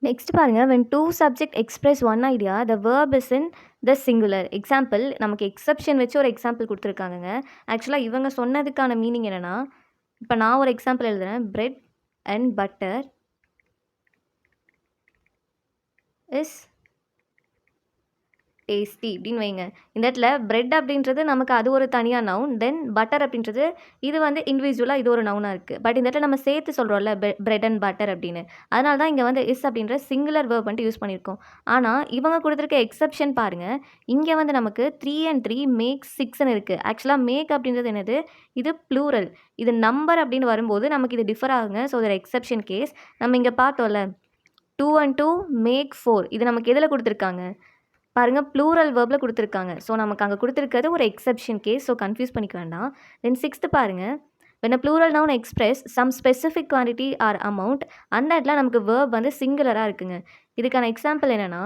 நெக்ஸ்ட் பாருங்க, when two subject express one idea, the verb is in the singular. Example, நமக்கு எக்ஸெப்ஷன் வச்சு ஒரு எக்ஸாம்பிள் கொடுத்துருக்காங்கங்க. ஆக்சுவலாக இவங்க சொன்னதுக்கான மீனிங் என்னென்னா, இப்போ நான் ஒரு எக்ஸாம்பிள் எழுதுகிறேன். Bread and butter is tasty அப்படின்னு வைங்க. இந்த இடத்துல பிரெட் அப்படின்றது நமக்கு அது ஒரு தனியாக நவுன். தென் பட்டர் அப்படின்றது இது வந்து இண்டிவிஜுவலாக இது ஒரு நவுனாக இருக்குது. பட் இந்த இடத்துல நம்ம சேர்த்து சொல்கிறோம்ல பிரெட் அண்ட் பட்டர் அப்படின்னு. அதனால தான் இங்கே வந்து இஸ் அப்படின்ற சிங்குலர் வேர்ப் வந்துட்டு யூஸ் பண்ணியிருக்கோம். ஆனால் இவங்க கொடுத்துருக்க எக்ஸெப்ஷன் பாருங்கள். இங்கே வந்து நமக்கு 3 and 3 மேக் 6ன்னு இருக்குது. ஆக்சுவலாக மேக் அப்படின்றது என்னது? இது ப்ளூரல். இது நம்பர் அப்படின்னு வரும்போது நமக்கு இது டிஃபர் ஆகுங்க. ஸோ ஒரு எக்ஸெப்ஷன் கேஸ் நம்ம இங்கே பார்த்தோம்ல, 2 and 2 மேக் 4. இது நமக்கு எதில் கொடுத்துருக்காங்க பாருங்கள், ப்ளூரல் வேர்பில் கொடுத்துருக்காங்க. ஸோ நமக்கு அங்கே கொடுத்துருக்கிறது ஒரு எக்ஸெப்ஷன் கேஸ். ஸோ கன்ஃபியூஸ் பண்ணிக்க வேண்டாம். தென் 6th பாருங்கள், when a plural noun express some specific quantity or amount, அந்த இடத்துல நமக்கு verb வந்து சிங்குலராக இருக்குங்க. இதுக்கான எக்ஸாம்பிள் என்னென்னா,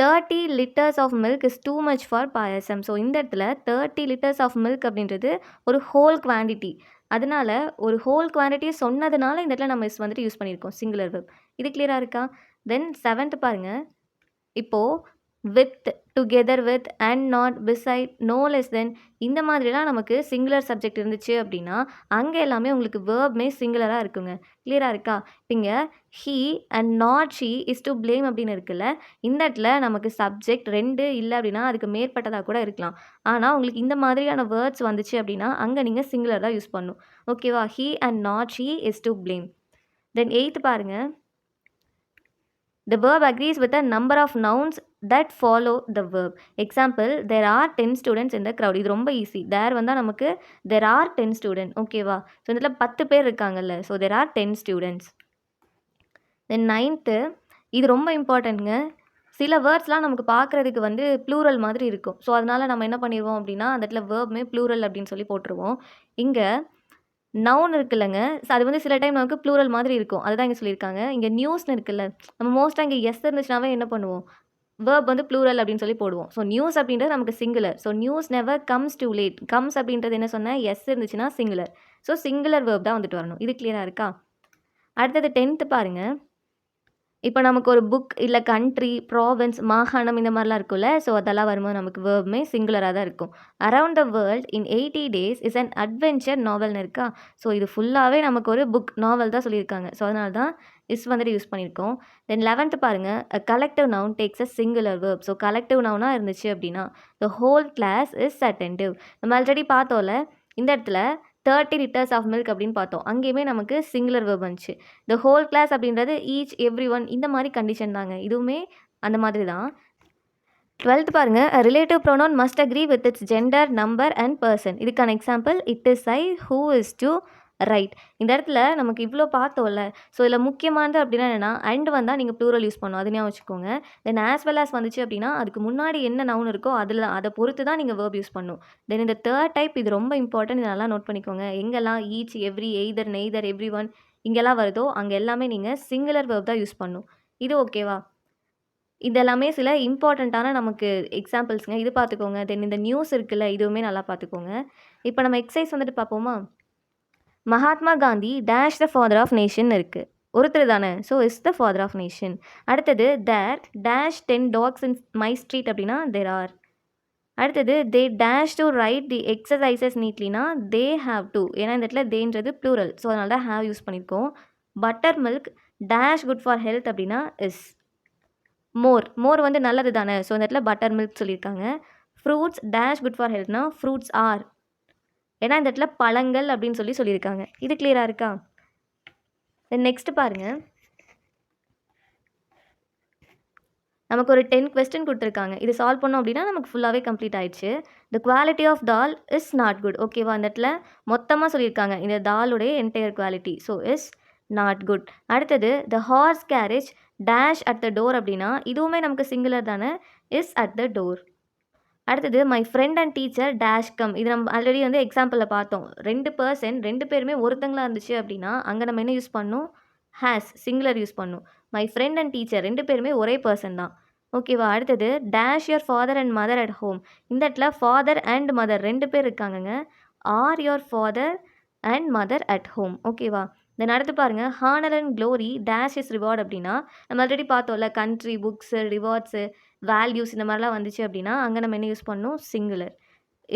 30 liters of milk is too much for payasam. So இந்த இடத்துல 30 liters of milk அப்படின்றது ஒரு ஹோல் குவான்டிட்டி. அதனால ஒரு ஹோல் குவான்டிட்டி சொன்னதுனால இந்த இடத்துல நம்ம வந்துட்டு யூஸ் பண்ணியிருக்கோம் சிங்குலர் verb. இது கிளியராக இருக்கா? தென் 7th பாருங்கள், இப்போது with, together with, and not, beside, no less than, இந்த மாதிரிலாம் நமக்கு சிங்குலர் சப்ஜெக்ட் இருந்துச்சு அப்படின்னா அங்கே எல்லாமே உங்களுக்கு வேர்ப்மே சிங்குலராக இருக்குங்க. கிளியராக இருக்கா? இங்கே he and not she is to blame அப்படின்னு இருக்குல்ல, இந்த இடத்துல நமக்கு சப்ஜெக்ட் 2 இல்லை அப்படின்னா அதுக்கு மேற்பட்டதாக கூட இருக்கலாம். ஆனால் உங்களுக்கு இந்த மாதிரியான வேர்ட்ஸ் வந்துச்சு அப்படின்னா அங்கே நீங்கள் சிங்குலர் தான் யூஸ் பண்ணணும். ஓகேவா? He and not she is to blame. Then 8th பாருங்கள், the verb agrees with a number of nouns that follow the verb. Example, there are 10 students in the crowd. இது ரொம்ப ஈஸி. there வந்தால் நமக்கு there are 10 students. ஓகேவா? So இதில் 10 பேர் இருக்காங்கல்ல. So there are 10 students. Then 9th, இது ரொம்ப இம்பார்ட்டன்ட்ங்க. சில வேர்ட்ஸ்லாம் நமக்கு பார்க்குறதுக்கு வந்து ப்ளூரல் மாதிரி இருக்கும். ஸோ அதனால் நம்ம என்ன பண்ணிடுவோம் அப்படின்னா அந்த இடத்துல வேர்ப்மே ப்ளூரல் அப்படின்னு சொல்லி போட்டுருவோம். இங்கே நவுன் இருக்குல்லங்க, ஸோ அது வந்து சில டைம் நமக்கு ப்ளூரல் மாதிரி இருக்கும். அதுதான் இங்கே சொல்லியிருக்காங்க. இங்கே நியூஸ்னு இருக்குல்ல, நம்ம மோஸ்ட்டாக இங்கே எஸ் இருந்துச்சுனாவே என்ன பண்ணுவோம்? வேர்ப் வந்து ப்ளூரல் அப்படின்னு சொல்லி போடுவோம். ஸோ நியூஸ் அப்படின்றது நமக்கு singular. So news never comes too late. Comes அப்படின்றது என்ன சொன்னேன்? எஸ் இருந்துச்சுன்னா சிங்குலர். ஸோ சிங்குலர் வேர்ப் தான் வந்துட்டு வரணும். இது கிளியராக இருக்கா? அடுத்தது 10th பாருங்கள். இப்போ நமக்கு ஒரு புக் இல்லை கண்ட்ரி, ப்ராவின்ஸ், மாகாணம் இந்த மாதிரிலாம் இருக்கும்ல. ஸோ அதெல்லாம் வரும்போது நமக்கு வேர்ப்மே சிங்குலராக தான் இருக்கும். Around the world in 80 days is an adventure நாவல்னு இருக்கா? ஸோ இது ஃபுல்லாகவே நமக்கு ஒரு புக் நாவல் தான் சொல்லியிருக்காங்க. ஸோ அதனால தான் இஸ் வந்துட்டு யூஸ் பண்ணியிருக்கோம். தென் 11th பாருங்கள், a collective noun takes a singular verb. So collective நவுனாக இருந்துச்சு அப்படின்னா the whole class is attentive. நம்ம ஆல்ரெடி பார்த்தோம்ல, இந்த இடத்துல 30 liters ஆஃப் மில்க் அப்படின்னு பார்த்தோம். அங்கேயுமே நமக்கு சிங்குலர் வேர்ப் வந்துச்சு. த ஹோல் கிளாஸ் அப்படின்றது ஈச், எவ்ரி ஒன், இந்த மாதிரி கண்டிஷன் தாங்க. இதுவுமே அந்த மாதிரி தான். 12th பாருங்கள், a relative pronoun must agree with its gender, number and person. இதுக்கான example, it is I who is to right. இந்த இடத்துல நமக்கு இவ்வளோ பார்த்தோம்ல. ஸோ இதில் முக்கியமானது அப்படின்னா என்னென்னா, அண்ட் வந்தால் நீங்கள் ப்ளூரல் யூஸ் பண்ணணும். அது ஞாபகம் வச்சுக்கோங்க. தென் ஆஸ் வெல் ஆஸ் வந்துச்சு அப்படின்னா அதுக்கு முன்னாடி என்ன நவுன் இருக்கோ அதை பொறுத்து தான் நீங்கள் வேர்ப் யூஸ் பண்ணணும். தென் இந்த தேர்ட் டைப் இது ரொம்ப இம்பார்ட்டன்ட். இது நல்லா நோட் பண்ணிக்கோங்க. எங்கெல்லாம் each, every, either, neither, every one இங்கெல்லாம் வருதோ அங்கே எல்லாமே நீங்கள் சிங்குலர் வேர்ப் தான் யூஸ் பண்ணணும். இது ஓகேவா? இதெல்லாமே சில இம்பார்ட்டண்ட்டான நமக்கு எக்ஸாம்பிள்ஸுங்க. இது பார்த்துக்கோங்க. தென் இந்த நியூஸ் இருக்குல்ல, இதுவுமே நல்லா பார்த்துக்கோங்க. இப்போ நம்ம எக்ஸசைஸ் வந்துட்டு பார்ப்போமா? Mahatma Gandhi dash the father of nation இருக்குது. ஒருத்தர் தானே. So is the father of nation. அடுத்தது there dash 10 dogs in my street அப்படின்னா தேர் ஆர். அடுத்தது they dash to write the exercises நீட்லினா தே ஹாவ் டு. ஏன்னா இந்த இடத்துல தேன்றது ப்ளூரல். ஸோ அதனால தான் ஹாவ் யூஸ் பண்ணியிருக்கோம். Butter milk dash good for health அப்படின்னா இஸ். மோர் வந்து நல்லது தானே. ஸோ இந்த இடத்துல பட்டர் மில்க் சொல்லியிருக்காங்க. ஃப்ரூட்ஸ் டேஷ் குட் ஃபார் ஹெல்த்னா ஃப்ரூட்ஸ் ஆர். ஏன்னா இந்த இடத்துல பழங்கள் அப்படின்னு சொல்லியிருக்காங்க. இது கிளியராக இருக்கா? தென் நெக்ஸ்ட் பாருங்கள், நமக்கு ஒரு 10 கொஸ்டின் கொடுத்துருக்காங்க. இது சால்வ் பண்ணோம் அப்படின்னா நமக்கு ஃபுல்லாகவே கம்ப்ளீட் ஆயிடுச்சு. The quality of dal is not good. ஓகேவா? அந்த இடத்துல மொத்தமாக சொல்லியிருக்காங்க இந்த தாலுடைய entire quality. So is not good. அடுத்தது the horse carriage dash at the door அப்படின்னா இதுவுமே நமக்கு சிங்குலர் தானே, இஸ் அட் த டோர். அடுத்தது my friend and teacher dash come. இது நம்ம ஆல்ரெடி வந்து எக்ஸாம்பிளில் பார்த்தோம். 2 பர்சன் 2 பேருமே ஒருத்தங்களா இருந்துச்சு அப்படின்னா அங்கே நம்ம என்ன யூஸ் பண்ணணும், ஹேஸ் சிங்குலர் யூஸ் பண்ணணும். மை ஃப்ரெண்ட் அண்ட் டீச்சர் 2 பேருமே ஒரே பர்சன் தான். ஓகேவா. அடுத்தது dash your father and mother at home. இந்த இடத்துல ஃபாதர் அண்ட் மதர் 2 பேர் இருக்காங்கங்க. Are your father and mother at home. ஓகேவா. தென் அடுத்து பாருங்கள் honour and glory dash is reward அப்படின்னா நம்ம ஆல்ரெடி பார்த்தோம்ல கண்ட்ரி, புக்ஸு, ரிவார்ட்ஸு, வேல்யூஸ் இந்த மாதிரிலாம் வந்துச்சு அப்படின்னா அங்கே நம்ம என்ன யூஸ் பண்ணணும், சிங்குலர்,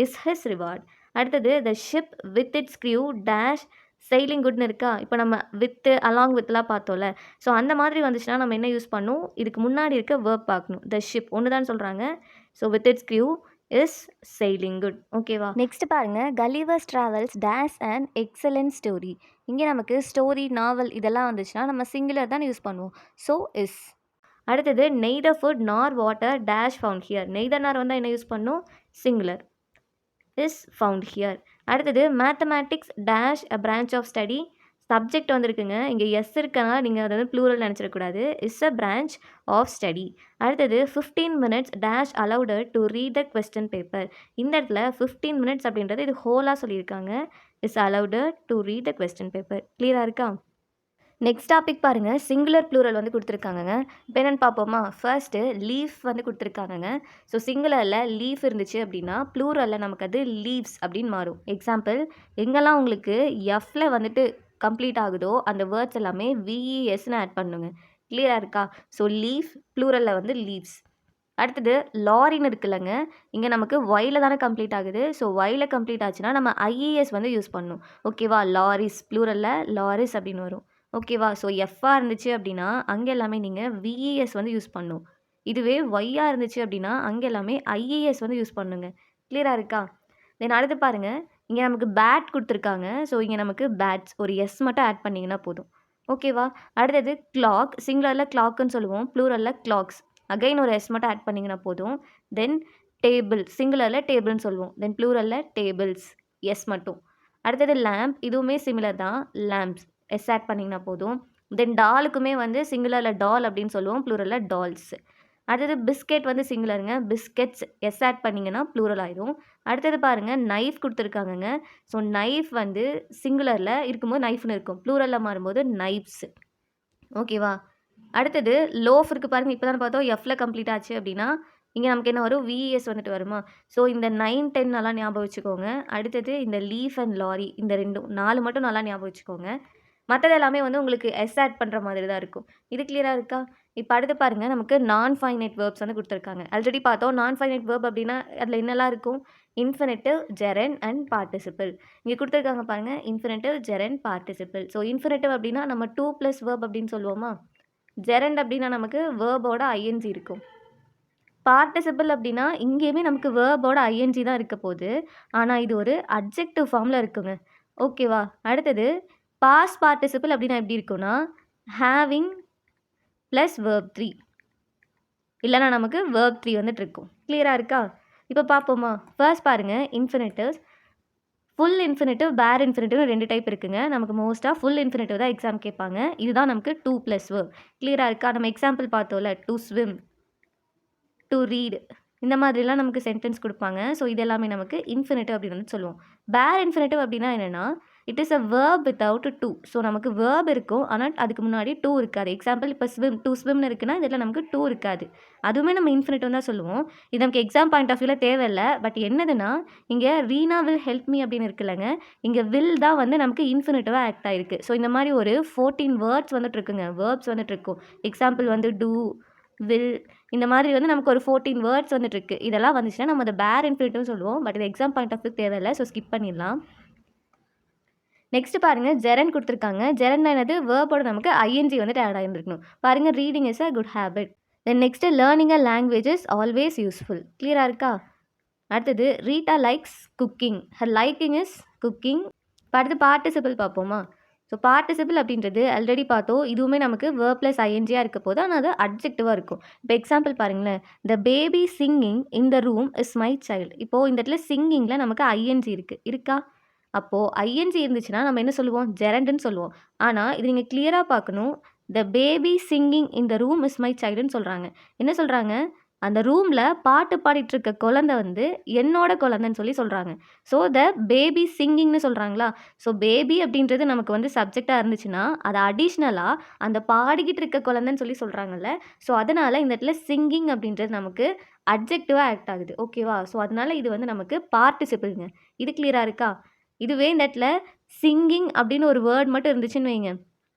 இஸ் ஹிஸ் ரிவார்ட். அடுத்தது the ship with its crew dash sailing குட்னு இருக்கா. இப்போ நம்ம வித்து அலாங் வித்லாம் பார்த்தோம்ல. ஸோ அந்த மாதிரி வந்துச்சுன்னா நம்ம என்ன யூஸ் பண்ணணும், இதுக்கு முன்னாடி இருக்க வேர்ப் பார்க்கணும். த ஷிப் ஒன்று தான் சொல்கிறாங்க. So with its crew is sailing good. ஓகேவா. நெக்ஸ்ட் பாருங்க Gulliver's travels dash and excellent story. இங்கே நமக்கு ஸ்டோரி, நாவல் இதெல்லாம் வந்துச்சுன்னா நம்ம சிங்குலர் தான் யூஸ் பண்ணுவோம். So is. அடுத்தது neither food nor water dash found here. Neither nor வந்தால் என்ன யூஸ் பண்ணும், சிங்குலர், இஸ் ஃபவுண்ட் ஹியர். அடுத்தது mathematics dash a branch of study. Subject வந்துருக்குங்க, இங்கே எஸ் இருக்கனால நீங்கள் அதை வந்து ப்ளூரல் நினச்சிடக்கூடாது. Is a branch of study. அடுத்தது 15 minutes dash allowed to read the question paper. இந்த இடத்துல 15 minutes அப்படின்றது இது ஹோலாக சொல்லியிருக்காங்க. Is allowed to read the question paper. கிளியராக இருக்கா. நெக்ஸ்ட் டாபிக் பாருங்கள் சிங்குலர் ப்ளூரல் வந்து கொடுத்துருக்காங்கங்க. இப்போ என்னென்னு பார்ப்போமா. ஃபர்ஸ்ட்டு லீஃப் வந்து கொடுத்துருக்காங்கங்க. ஸோ சிங்குலரில் லீஃப் இருந்துச்சு அப்படின்னா ப்ளூரலில் நமக்கு அது லீவ்ஸ் அப்படின்னு மாறும். எக்ஸாம்பிள் எங்கெல்லாம் உங்களுக்கு எஃப்ல வந்துட்டு கம்ப்ளீட் ஆகுதோ அந்த வேர்ட்ஸ் எல்லாமே விஇஎஸ்ன்னு ஆட் பண்ணுங்க. கிளியராக இருக்கா. ஸோ லீஃப் ப்ளூரலில் வந்து லீவ்ஸ். அடுத்தது லாரின்னு இருக்குல்லங்க, இங்கே நமக்கு ஒயில் தானே கம்ப்ளீட் ஆகுது. ஸோ ஒயில் கம்ப்ளீட் ஆச்சுன்னா நம்ம ஐஇஎஸ் வந்து யூஸ் பண்ணணும். ஓகேவா. லாரிஸ் ப்ளூரலில் லாரிஸ் அப்படின்னு வரும். ஓகேவா. ஸோ எஃப்ஆ இருந்துச்சு அப்படின்னா அங்கே எல்லாமே நீங்கள் விஇஎஸ் வந்து யூஸ் பண்ணணும். இதுவே ஒய்யா இருந்துச்சு அப்படின்னா அங்கே எல்லாமே ஐஇஎஸ் வந்து யூஸ் பண்ணுங்க. கிளியராக இருக்கா. தென் அடுத்து பாருங்கள் இங்கே நமக்கு பேட் கொடுத்துருக்காங்க. ஸோ இங்கே நமக்கு பேட்ஸ் ஒரு எஸ் மட்டும் ஆட் பண்ணிங்கன்னா போதும். ஓகேவா. அடுத்தது கிளாக், சிங்குலரில் கிளாக்குன்னு சொல்லுவோம், ப்ளூரலில் கிளாக்ஸ். அகைன் ஒரு எஸ் மட்டும் ஆட் பண்ணிங்கன்னா போதும். தென் டேபிள், சிங்குலரில் டேபிள்னு சொல்லுவோம். தென் ப்ளூரலில் டேபிள்ஸ், எஸ் மட்டும். அடுத்தது லேம்ப், இதுவுமே சிமிலர் தான், லேம்ப்ஸ், எஸ் ஆட் பண்ணிங்கன்னா போதும். தென் டாலுக்குமே வந்து சிங்குலரில் டால் அப்படின்னு சொல்லுவோம், ப்ளூரலில் டால்ஸ். அடுத்தது பிஸ்கெட் வந்து சிங்குலருங்க, பிஸ்கெட்ஸ், எஸ் ஆட் பண்ணிங்கன்னா ப்ளூரல் ஆயிரும். அடுத்தது பாருங்கள் நைஃப் கொடுத்துருக்காங்கங்க. ஸோ நைஃப் வந்து சிங்குலரில் இருக்கும்போது நைஃப்னு இருக்கும், ப்ளூரலில் மாறும்போது நைஃப்ஸ். ஓகேவா. அடுத்தது லோஃப் இருக்குது பாருங்கள். இப்போ தானே பார்த்தோம் எஃப்ல கம்ப்ளீட் ஆச்சு அப்படின்னா இங்கே நமக்கு என்ன வரும், விஇஎஸ் வந்துட்டு வருமா. ஸோ இந்த 9, 10 நல்லா ஞாபகம் வச்சுக்கோங்க. அடுத்தது இந்த லீஃப் அண்ட் லாரி, இந்த 2 4 மட்டும் நல்லா ஞாபகம் வச்சுக்கோங்க. மற்றது எல்லாமே வந்து உங்களுக்கு எஸ் ஆட் பண்ணுற மாதிரி தான் இருக்கும். இது கிளியராக இருக்கா. இப்போ அடுத்து பாருங்கள் நமக்கு நான் ஃபைனைட் வேர்ப்ஸ் வந்து கொடுத்துருக்காங்க. ஆல்ரெடி பார்த்தோம் நான் ஃபைனைட் வேர்ப் அப்படின்னா அதில் என்னெல்லாம் இருக்கும், இன்ஃபினிட்டிவ், ஜெரண்ட் அண்ட் பார்ட்டிசிபிள். இங்கே கொடுத்துருக்காங்க பாருங்கள் infinitive, gerund, participle. So infinitive அப்படின்னா நம்ம 2+ வேர்ப் அப்படின்னு சொல்லுவோமா. ஜெரண்ட் அப்படின்னா நமக்கு வேர்போட ஐஎன்ஜி இருக்கும். பார்ட்டிசிபிள் அப்படின்னா இங்கேயுமே நமக்கு வேர்போட ஐஎன்ஜி தான் இருக்க போகுது. ஆனால் இது ஒரு அட்ஜெக்டிவ் ஃபார்மில் இருக்குங்க. ஓகேவா. அடுத்தது பாஸ்ட் பார்ட்டிசிபிள் அப்படின்னா எப்படி இருக்குன்னா ஹேவிங் ப்ளஸ் வேர்ப் 3, இல்லைனா நமக்கு வேர்ப் 3 வந்துட்டு இருக்கும். கிளியராக இருக்கா. இப்போ பார்ப்போமா. ஃபர்ஸ்ட் பாருங்கள் இன்ஃபினிட்டிவ்ஸ், ஃபுல் இன்ஃபினிட்டிவ், பேர் இன்ஃபினிட்டிவ் 2 டைப் இருக்குங்க. நமக்கு மோஸ்ட்டாக ஃபுல் இன்ஃபினிட்டிவ் தான் எக்ஸாம் கேட்பாங்க. இதுதான் நமக்கு 2+ வேர்ப். கிளியராக இருக்கா. நம்ம எக்ஸாம்பிள் பார்த்தோம்ல, டு ஸ்விம், டு ரீட், இந்த மாதிரிலாம் நமக்கு சென்டென்ஸ் கொடுப்பாங்க. ஸோ இது எல்லாமே நமக்கு இன்ஃபினிட்டிவ் அப்படின்னு வந்து சொல்லுவோம். பேர் இன்ஃபினிட்டிவ் அப்படின்னா என்னென்னா it is a verb without to. So நமக்கு வேர்ப் இருக்கும் ஆனால் அதுக்கு முன்னாடி டூ இருக்காது. எக்ஸாம்பிள் இப்போ ஸ்விம், டு ஸ்விம்னு இருக்குன்னா இதில் நமக்கு டூ இருக்காது. அதுவுமே நம்ம இன்ஃபினிட்டிவ் தான் சொல்லுவோம். இது நமக்கு எக்ஸாம் பாயிண்ட் ஆஃப் வியூவில் தேவையில்லை. பட் என்னதுன்னா இங்கே ரீனா வில் ஹெல்ப் மீ அப்படின்னு இருக்குல்லங்க, இங்கே வில் தான் வந்து நமக்கு இன்ஃபினிட்டிவாக ஆக்ட் ஆகிருக்கு. ஸோ இந்த மாதிரி ஒரு 14 வேர்ட்ஸ் வந்துட்டு இருக்குங்க, வேர்ப்ஸ் வந்துட்டு இருக்கும். எக்ஸாம்பிள் வந்து டூ, வில், இந்த மாதிரி வந்து நமக்கு ஒரு 14 வேர்ட்ஸ் வந்துட்டு இருக்கு. இதெல்லாம் வந்துச்சுன்னா நம்ம அதை பேர் இன்ஃபினிட்டிவ் சொல்லுவோம். பட் இது எக்ஸாம் பாயிண்ட் ஆஃப் வியூ தேவையில்லை. ஸோ ஸ்கிப் பண்ணிடலாம். நெக்ஸ்ட் பாருங்கள் ஜெரண்ட் கொடுத்துருக்காங்க. ஜெரண்ட் என்னது, வேர்போட நமக்கு ஐஎன்ஜி வந்துட்டு ஆட் ஆகிருக்கணும். பாருங்கள் reading is a good habit. Then next learning a language is always useful. கிளியராக இருக்கா. அடுத்தது Rita likes cooking, her liking is cooking. இப்போ அடுத்து பார்ட்டிசிபிள் பார்ப்போமா. ஸோ பார்ட்டிசிபிள் அப்படின்றது ஆல்ரெடி பார்த்தோம், இதுவுமே நமக்கு வேர்ப் ப்ளஸ் ஐஎன்ஜியாக இருக்க போது, ஆனால் அது அட்ஜெக்டிவாக இருக்கும். இப்போ எக்ஸாம்பிள் பாருங்களேன், த baby singing in the room is my child. இப்போது இந்த இடத்துல சிங்கிங்கில் நமக்கு ஐஎன்ஜி இருக்கா. அப்போ ஐஎன்ஜி இருந்துச்சுன்னா நம்ம என்ன சொல்லுவோம்? ஜெரண்டுன்னு சொல்லுவோம். ஆனா, இது நீங்க கிளியரா பார்க்கணும். "The baby singing in the room is my சைல்டுன்னு" சொல்றாங்க. என்ன சொல்றாங்க? அந்த ரூம்ல பாட்டு பாடிட்டு இருக்க குழந்தை வந்து என்னோட குழந்தைன்னு சொல்லி சொல்றாங்க. ஸோ, த பேபி சிங்கிங்ன்னு சொல்றாங்களா? ஸோ, பேபி அப்படின்றது நமக்கு வந்து சப்ஜெக்ட்டா இருந்துச்சுன்னா, அது அடிஷ்னலா அந்த பாடிக்கிட்டு இருக்க குழந்தைன்னு சொல்லி சொல்றாங்கல்ல. ஸோ, அதனால இந்த இடத்துல சிங்கிங் அப்படின்றது நமக்கு அட்ஜெக்டிவா ஆக்ட் ஆகுது. ஓகேவா? ஸோ, அதனால இது வந்து நமக்கு பார்ட்டிசிபிள்ங்க. இது கிளியரா இருக்கா? இதுவே இந்த இடத்துல சிங்கிங் அப்படின்னு ஒரு வேர்ட் மட்டும் இருந்துச்சுன்னு வைங்க.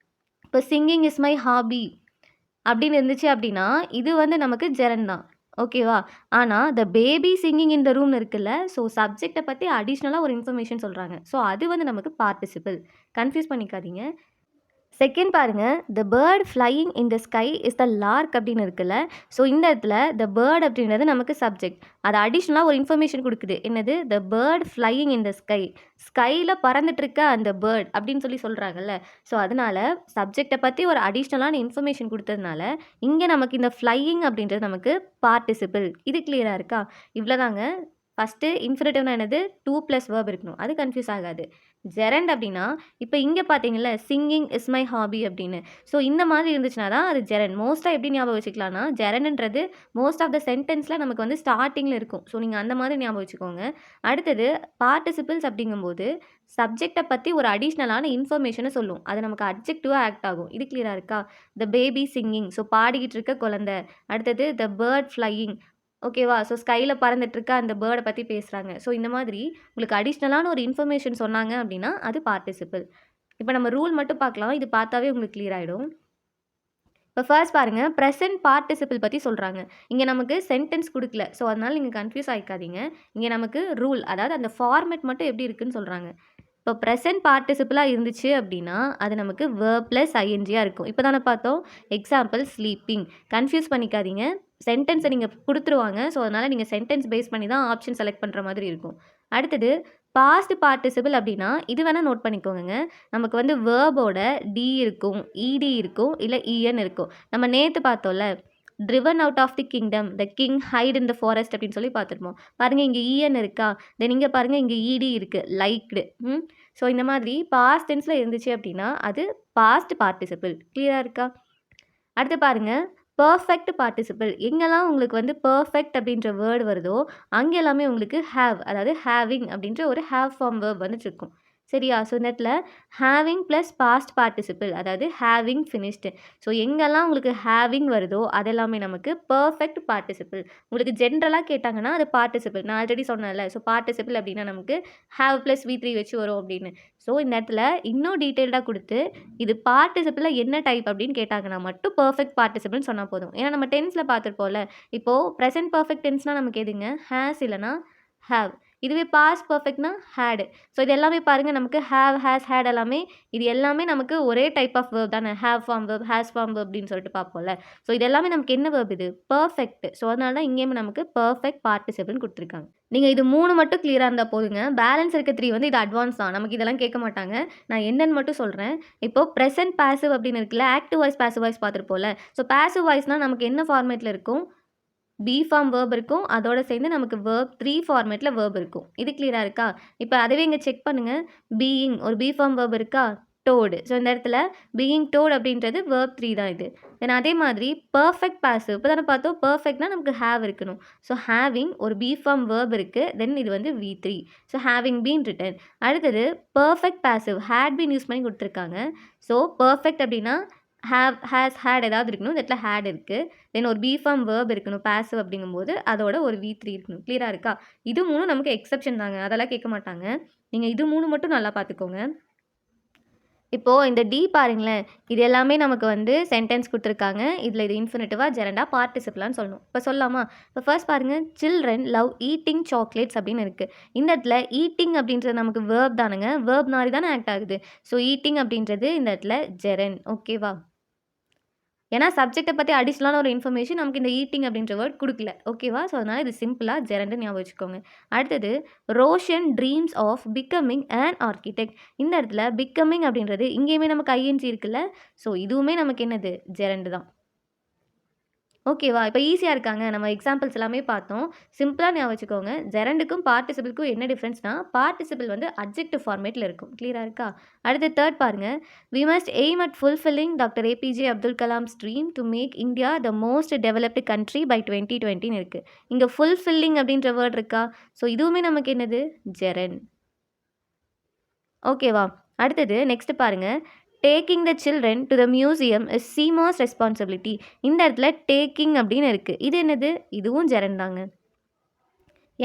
இப்போ சிங்கிங் இஸ் மை ஹாபி அப்படின்னு இருந்துச்சு அப்படின்னா, இது வந்து நமக்கு ஜெரண்ட் தான். ஓகேவா? ஆனா, த பேபி சிங்கிங் இன் த ரூம்னு இருக்குல்ல. ஸோ, சப்ஜெக்ட்ட பத்தி அடிஷ்னலா ஒரு இன்ஃபர்மேஷன் சொல்றாங்க. ஸோ, அது வந்து நமக்கு பார்ட்டிசிபிள். கன்ஃப்யூஸ் பண்ணிக்காதீங்க. செகண்ட் பாருங்க, "the bird flying in the sky is the lark" அப்படின்னு இருக்குல்ல. ஸோ, இந்த இடத்துல த பேர்ட் அப்படின்றது நமக்கு சப்ஜெக்ட். அது அடிஷ்னலா ஒரு இன்ஃபர்மேஷன் குடுக்குது. என்னது? The bird flying in the sky. ஸ்கைல பறந்துட்டுருக்க அந்த பேர்ட் அப்படின்னு சொல்லி சொல்றாங்கல்ல. ஸோ, அதனால சப்ஜெக்ட்ட பத்தி ஒரு அடிஷ்னலான இன்ஃபர்மேஷன் குடுத்ததுனால, இங்க நமக்கு இந்த ஃப்ளையிங் அப்படின்றது நமக்கு பார்ட்டிசிபிள். இது கிளியரா இருக்கா? இவ்வளோதாங்க. ஃபர்ஸ்ட்டு இன்ஃபினிட்டிவ்னா என்னது? 2 ப்ளஸ் வெர்ப் இருக்கணும். அது கன்ஃப்யூஸ் ஆகாது. ஜெரண்ட் அப்படின்னா, இப்ப இங்க பார்த்தீங்கல்ல, சிங்கிங் இஸ் மை ஹாபி அப்படின்னு. ஸோ, இந்த மாதிரி இருந்துச்சுன்னா தான் அது ஜெரண்ட். மோஸ்ட்டா எப்படி ஞாபகம் வச்சுக்கலாம்னா, ஜெரண்ட்ன்றது மோஸ்ட் ஆஃப் த சென்டென்ஸ்ல நமக்கு வந்து ஸ்டார்ட்டிங்ல இருக்கும். ஸோ, நீங்க அந்த மாதிரி ஞாபகம் வச்சுக்கோங்க. அடுத்தது பார்ட்டிசிபிள்ஸ் அப்படிங்கும்போது, சப்ஜெக்ட்ட பத்தி ஒரு அடிஷ்னலான இன்ஃபர்மேஷன சொல்லும். அது நமக்கு அட்ஜெக்டிவா ஆக்ட் ஆகும். இது கிளியரா இருக்கா? த பேபி சிங்கிங். ஸோ, பாடிக்கிட்டு இருக்க குழந்தை. அடுத்தது த பேர்ட் ஃப்ளையிங். ஓகேவா? ஸோ, ஸ்கைல பறந்துட்டு இருக்க அந்த பேர்ட பத்தி பேசுறாங்க. ஸோ, இந்த மாதிரி உங்களுக்கு அடிஷ்னலான ஒரு இன்ஃபர்மேஷன் சொன்னாங்க அப்படின்னா, அது பார்ட்டிசிபிள். இப்ப நம்ம ரூல் மட்டும் பார்க்கலாம். இது பார்த்தாவே உங்களுக்கு கிளியர் ஆயிடும். இப்ப ஃபர்ஸ்ட் பாருங்க, பிரசன்ட் பார்ட்டிசிபிள் பத்தி சொல்றாங்க. இங்க நமக்கு சென்டென்ஸ் குடுக்கல. ஸோ, அதனால நீங்க கன்ஃப்யூஸ் ஆயிக்காதீங்க. இங்க நமக்கு ரூல், அதாவது அந்த ஃபார்மேட் மட்டும் எப்படி இருக்குன்னு சொல்றாங்க. இப்போ பிரசன்ட் பார்ட்டிசிபிளா இருந்துச்சு அப்படின்னா, அது நமக்கு வெர்ப் பிளஸ் ஐஎன்ஜியா இருக்கும். இப்போ தானே பார்த்தோம். Example sleeping. கன்ஃப்யூஸ் பண்ணிக்காதீங்க. சென்டென்ஸை நீங்க குடுத்துருவாங்க. ஸோ, அதனால நீங்க சென்டென்ஸ் பேஸ் பண்ணி தான் ஆப்ஷன் செலக்ட் பண்ற மாதிரி இருக்கும். அடுத்தது பாஸ்ட் பார்ட்டிசிபிள் அப்படின்னா, இது வேணா நோட் பண்ணிக்கோங்கங்க. நமக்கு வந்து வெர்போட டி இருக்கும், இடி இருக்கும், இல்ல இஎன் இருக்கும். நம்ம நேத்து பார்த்தோம்ல, "driven out of the kingdom, the king hid in the forest" அப்படின்னு சொல்லி பார்த்துருப்போம். பாருங்க இங்க இஎன் இருக்கா? தென் இங்க பாருங்க இங்க இடி இருக்கு. லைக்டு. ஸோ, இந்த மாதிரி பாஸ்ட் டென்ஸ்ல இருந்துச்சு அப்படின்னா, அது பாஸ்ட் பார்ட்டிசிபிள். கிளியரா இருக்கா? அடுத்து பாருங்க, பெர்ஃபெக்ட் பார்ட்டிசிபிள். எங்கெல்லாம் உங்களுக்கு வந்து பெர்ஃபெக்ட் அப்படின்ற வேர்ட் வருதோ, அங்க எல்லாமே உங்களுக்கு ஹேவ், அதாவது ஹேவிங் அப்படின்ற ஒரு ஹேவ் ஃபார்ம் வேர்ப் வந்துட்டு இருக்கும். சரியா? ஸோ, இந்த இடத்துல ஹேவிங் ப்ளஸ் பாஸ்ட் பார்ட்டிசிபிள், அதாவது ஹேவிங் ஃபினிஷ்டு. ஸோ, எங்கெல்லாம் உங்களுக்கு ஹேவிங் வருதோ, அது எல்லாமே நமக்கு பெர்ஃபெக்ட் பார்ட்டிசிபிள். உங்களுக்கு ஜென்ரலா கேட்டாங்கன்னா, அது பார்ட்டிசிபிள். நான் ஆல்ரெடி சொன்னேன்ல. ஸோ, பார்ட்டிசிபிள் அப்படின்னா நமக்கு ஹேவ் ப்ளஸ் வி3 வச்சு வரும் அப்படின்னு. ஸோ, இந்த இடத்துல இன்னும் டீட்டெயில்டா குடுத்து, இது பார்ட்டிசிபிள்ல என்ன டைப் அப்படின்னு கேட்டாங்கன்னா மட்டும் பெர்ஃபெக்ட் பார்ட்டிசிபிள்னு சொன்னா போதும். ஏன்னா நம்ம டென்ஸ்ல பார்த்துருப்போம்ல. இப்போ பிரசன்ட் பெர்ஃபெக்ட் டென்ஸ்னா நமக்கு எதுங்க? ஹேஸ் இல்லன்னா ஹேவ். இதுவே பாஸ்ட் பெர்ஃபெக்ட்னா ஹேட். ஸோ, இது எல்லாமே பாருங்க நமக்கு ஹேவ், ஹேஸ், ஹேட் எல்லாமே இது எல்லாமே நமக்கு ஒரே டைப் ஆஃப் வெர்ப் தானே. Have form verb, has form verb அப்படின்னு சொல்லிட்டு பார்ப்போம்ல. ஸோ, இது எல்லாமே நமக்கு என்ன வெர்ப் இது? பெர்ஃபெக்ட். ஸோ, அதனால தான் இங்கேயுமே நமக்கு பெர்ஃபெக்ட் பார்ட்டிசிபிள்னு குடுத்துருக்காங்க. நீங்க இது 3 மட்டும் கிளியரா இருந்தா போதுங்க. பேலன்ஸ் இருக்க 3 வந்து இது அட்வான்ஸ் தான். நமக்கு இதெல்லாம் கேட்க மாட்டாங்க. நான் என்னன்னு மட்டும் சொல்றேன். இப்போ பிரசன்ட் பாசிவ் அப்படின்னு இருக்குல்ல. ஆக்டிவ் வாய்ஸ், பாசிவ் வாய்ஸ் பார்த்துருப்போம்ல. ஸோ, பாசிவ் வாய்ஸ்னா நமக்கு என்ன ஃபார்மேட்ல இருக்கும்? பி ஃபார்ம் வெர்ப் இருக்கும். அதோட சேர்ந்து நமக்கு வெர்ப் 3 ஃபார்மேட்ல வெர்ப் இருக்கும். இது கிளியரா இருக்கா? இப்ப அதுவே இங்க செக் பண்ணுங்க. பீயிங் ஒரு பி ஃபார்ம் வெர்ப் இருக்கா? டோட். ஸோ, இந்த இடத்துல பீயிங் டோட் அப்படின்றது வெர்ப் 3 தான் இது. தென் அதே மாதிரி பெர்ஃபெக்ட் பாசிவ். இப்போ தானே பார்த்தோம். பெர்ஃபெக்ட்னா நமக்கு ஹேவ் இருக்கணும். ஸோ, ஹேவிங் ஒரு பி ஃபார்ம் வெர்ப் இருக்கு. தென் இது வந்து வி3. So, having been written. அடுத்தது பெர்ஃபெக்ட் பாசிவ். ஹேட் பீன் யூஸ் பண்ணி குடுத்துருக்காங்க. ஸோ, பெர்ஃபெக்ட் அப்படின்னா ஹேவ், ஹேஸ், ஹேட் ஏதாவது இருக்கணும். இந்த இடத்துல ஹேட் இருக்கு. தென் ஒரு பி ஃபார்ம் வெர்ப் இருக்கணும். பாசிவ் அப்படிங்கும்போது அதோட ஒரு வி3 இருக்கணும். கிளியரா இருக்கா? இது 3 நமக்கு எக்ஸெப்ஷன் தாங்க. அதெல்லாம் கேட்க மாட்டாங்க. நீங்க இது 3 மட்டும் நல்லா பார்த்துக்கோங்க. இப்போ இந்த டி பாருங்களேன். இது எல்லாமே நமக்கு வந்து சென்டென்ஸ் குடுத்துருக்காங்க. இதுல இது இன்ஃபினிட்டிவா, ஜெரண்டா, பார்ட்டிசிபிளான்னு சொல்லணும். இப்ப சொல்லலாமா? இப்ப ஃபர்ஸ்ட் பாருங்க. சில்ட்ரன் லவ் ஈட்டிங் சாக்லேட்ஸ் அப்படின்னு இருக்கு. இந்த இடத்துல ஈட்டிங் அப்படின்றது நமக்கு வெர்ப் தானங்க. வெர்ப் மாரி தானே ஆக்ட் ஆகுது. ஸோ, ஈட்டிங் அப்படின்றது இந்த இடத்துல ஜெரண்ட். ஓகேவா? ஏன்னா சப்ஜெக்ட்ட பத்தி அடிஷனலான ஒரு இன்ஃபர்மேஷன் நமக்கு இந்த ஈட்டிங் அப்படின்ற வேர்ட் குடுக்கல. ஓகேவா? ஸோ, அதனால இது சிம்பிளா ஜெரண்ட்ன்னு ஞாபகம் வச்சுக்கோங்க. அடுத்தது Roshan dreams of becoming an architect. இந்த இடத்துல பிகமிங் அப்படின்றது இங்கேயுமே நமக்கு ஐஎன்ஜி இருக்குல்ல. ஸோ, இதுவுமே நமக்கு என்னது? ஜெரண்ட் தான். ஓகேவா? இப்ப ஈஸியா இருக்காங்க. நம்ம எக்ஸாம்பிள்ஸ் எல்லாமே பார்த்தோம். சிம்பிளா ஞாபகம் வச்சுக்கோங்க. ஜெரண்டுக்கும் பார்ட்டிசிபிள்க்கும் என்ன டிஃபரன்ஸ்னா, பார்ட்டிசிபிள் வந்து அட்ஜெக்டிவ் ஃபார்மேட்ல இருக்கும். கிளியரா இருக்கா? அடுத்து 3 பாருங்க. "We must aim at fulfilling doctor APJ Abdul Kalam's dream to make India the most developed country by 2020ன்னு இருக்கு. இங்க ஃபுல்ஃபில்லிங் அப்படின்ற வேர்ட் இருக்கா? ஸோ இதுவுமே நமக்கு என்னது? ஜெரண்ட். ஓகேவா? அடுத்தது நெக்ஸ்ட் பாருங்க. Taking the children to the museum is CMOS responsibility. இந்த இடத்துல டேக்கிங் அப்படின்னு இருக்குது. இது என்னது? இதுவும் ஜெரண்ட் தாங்க.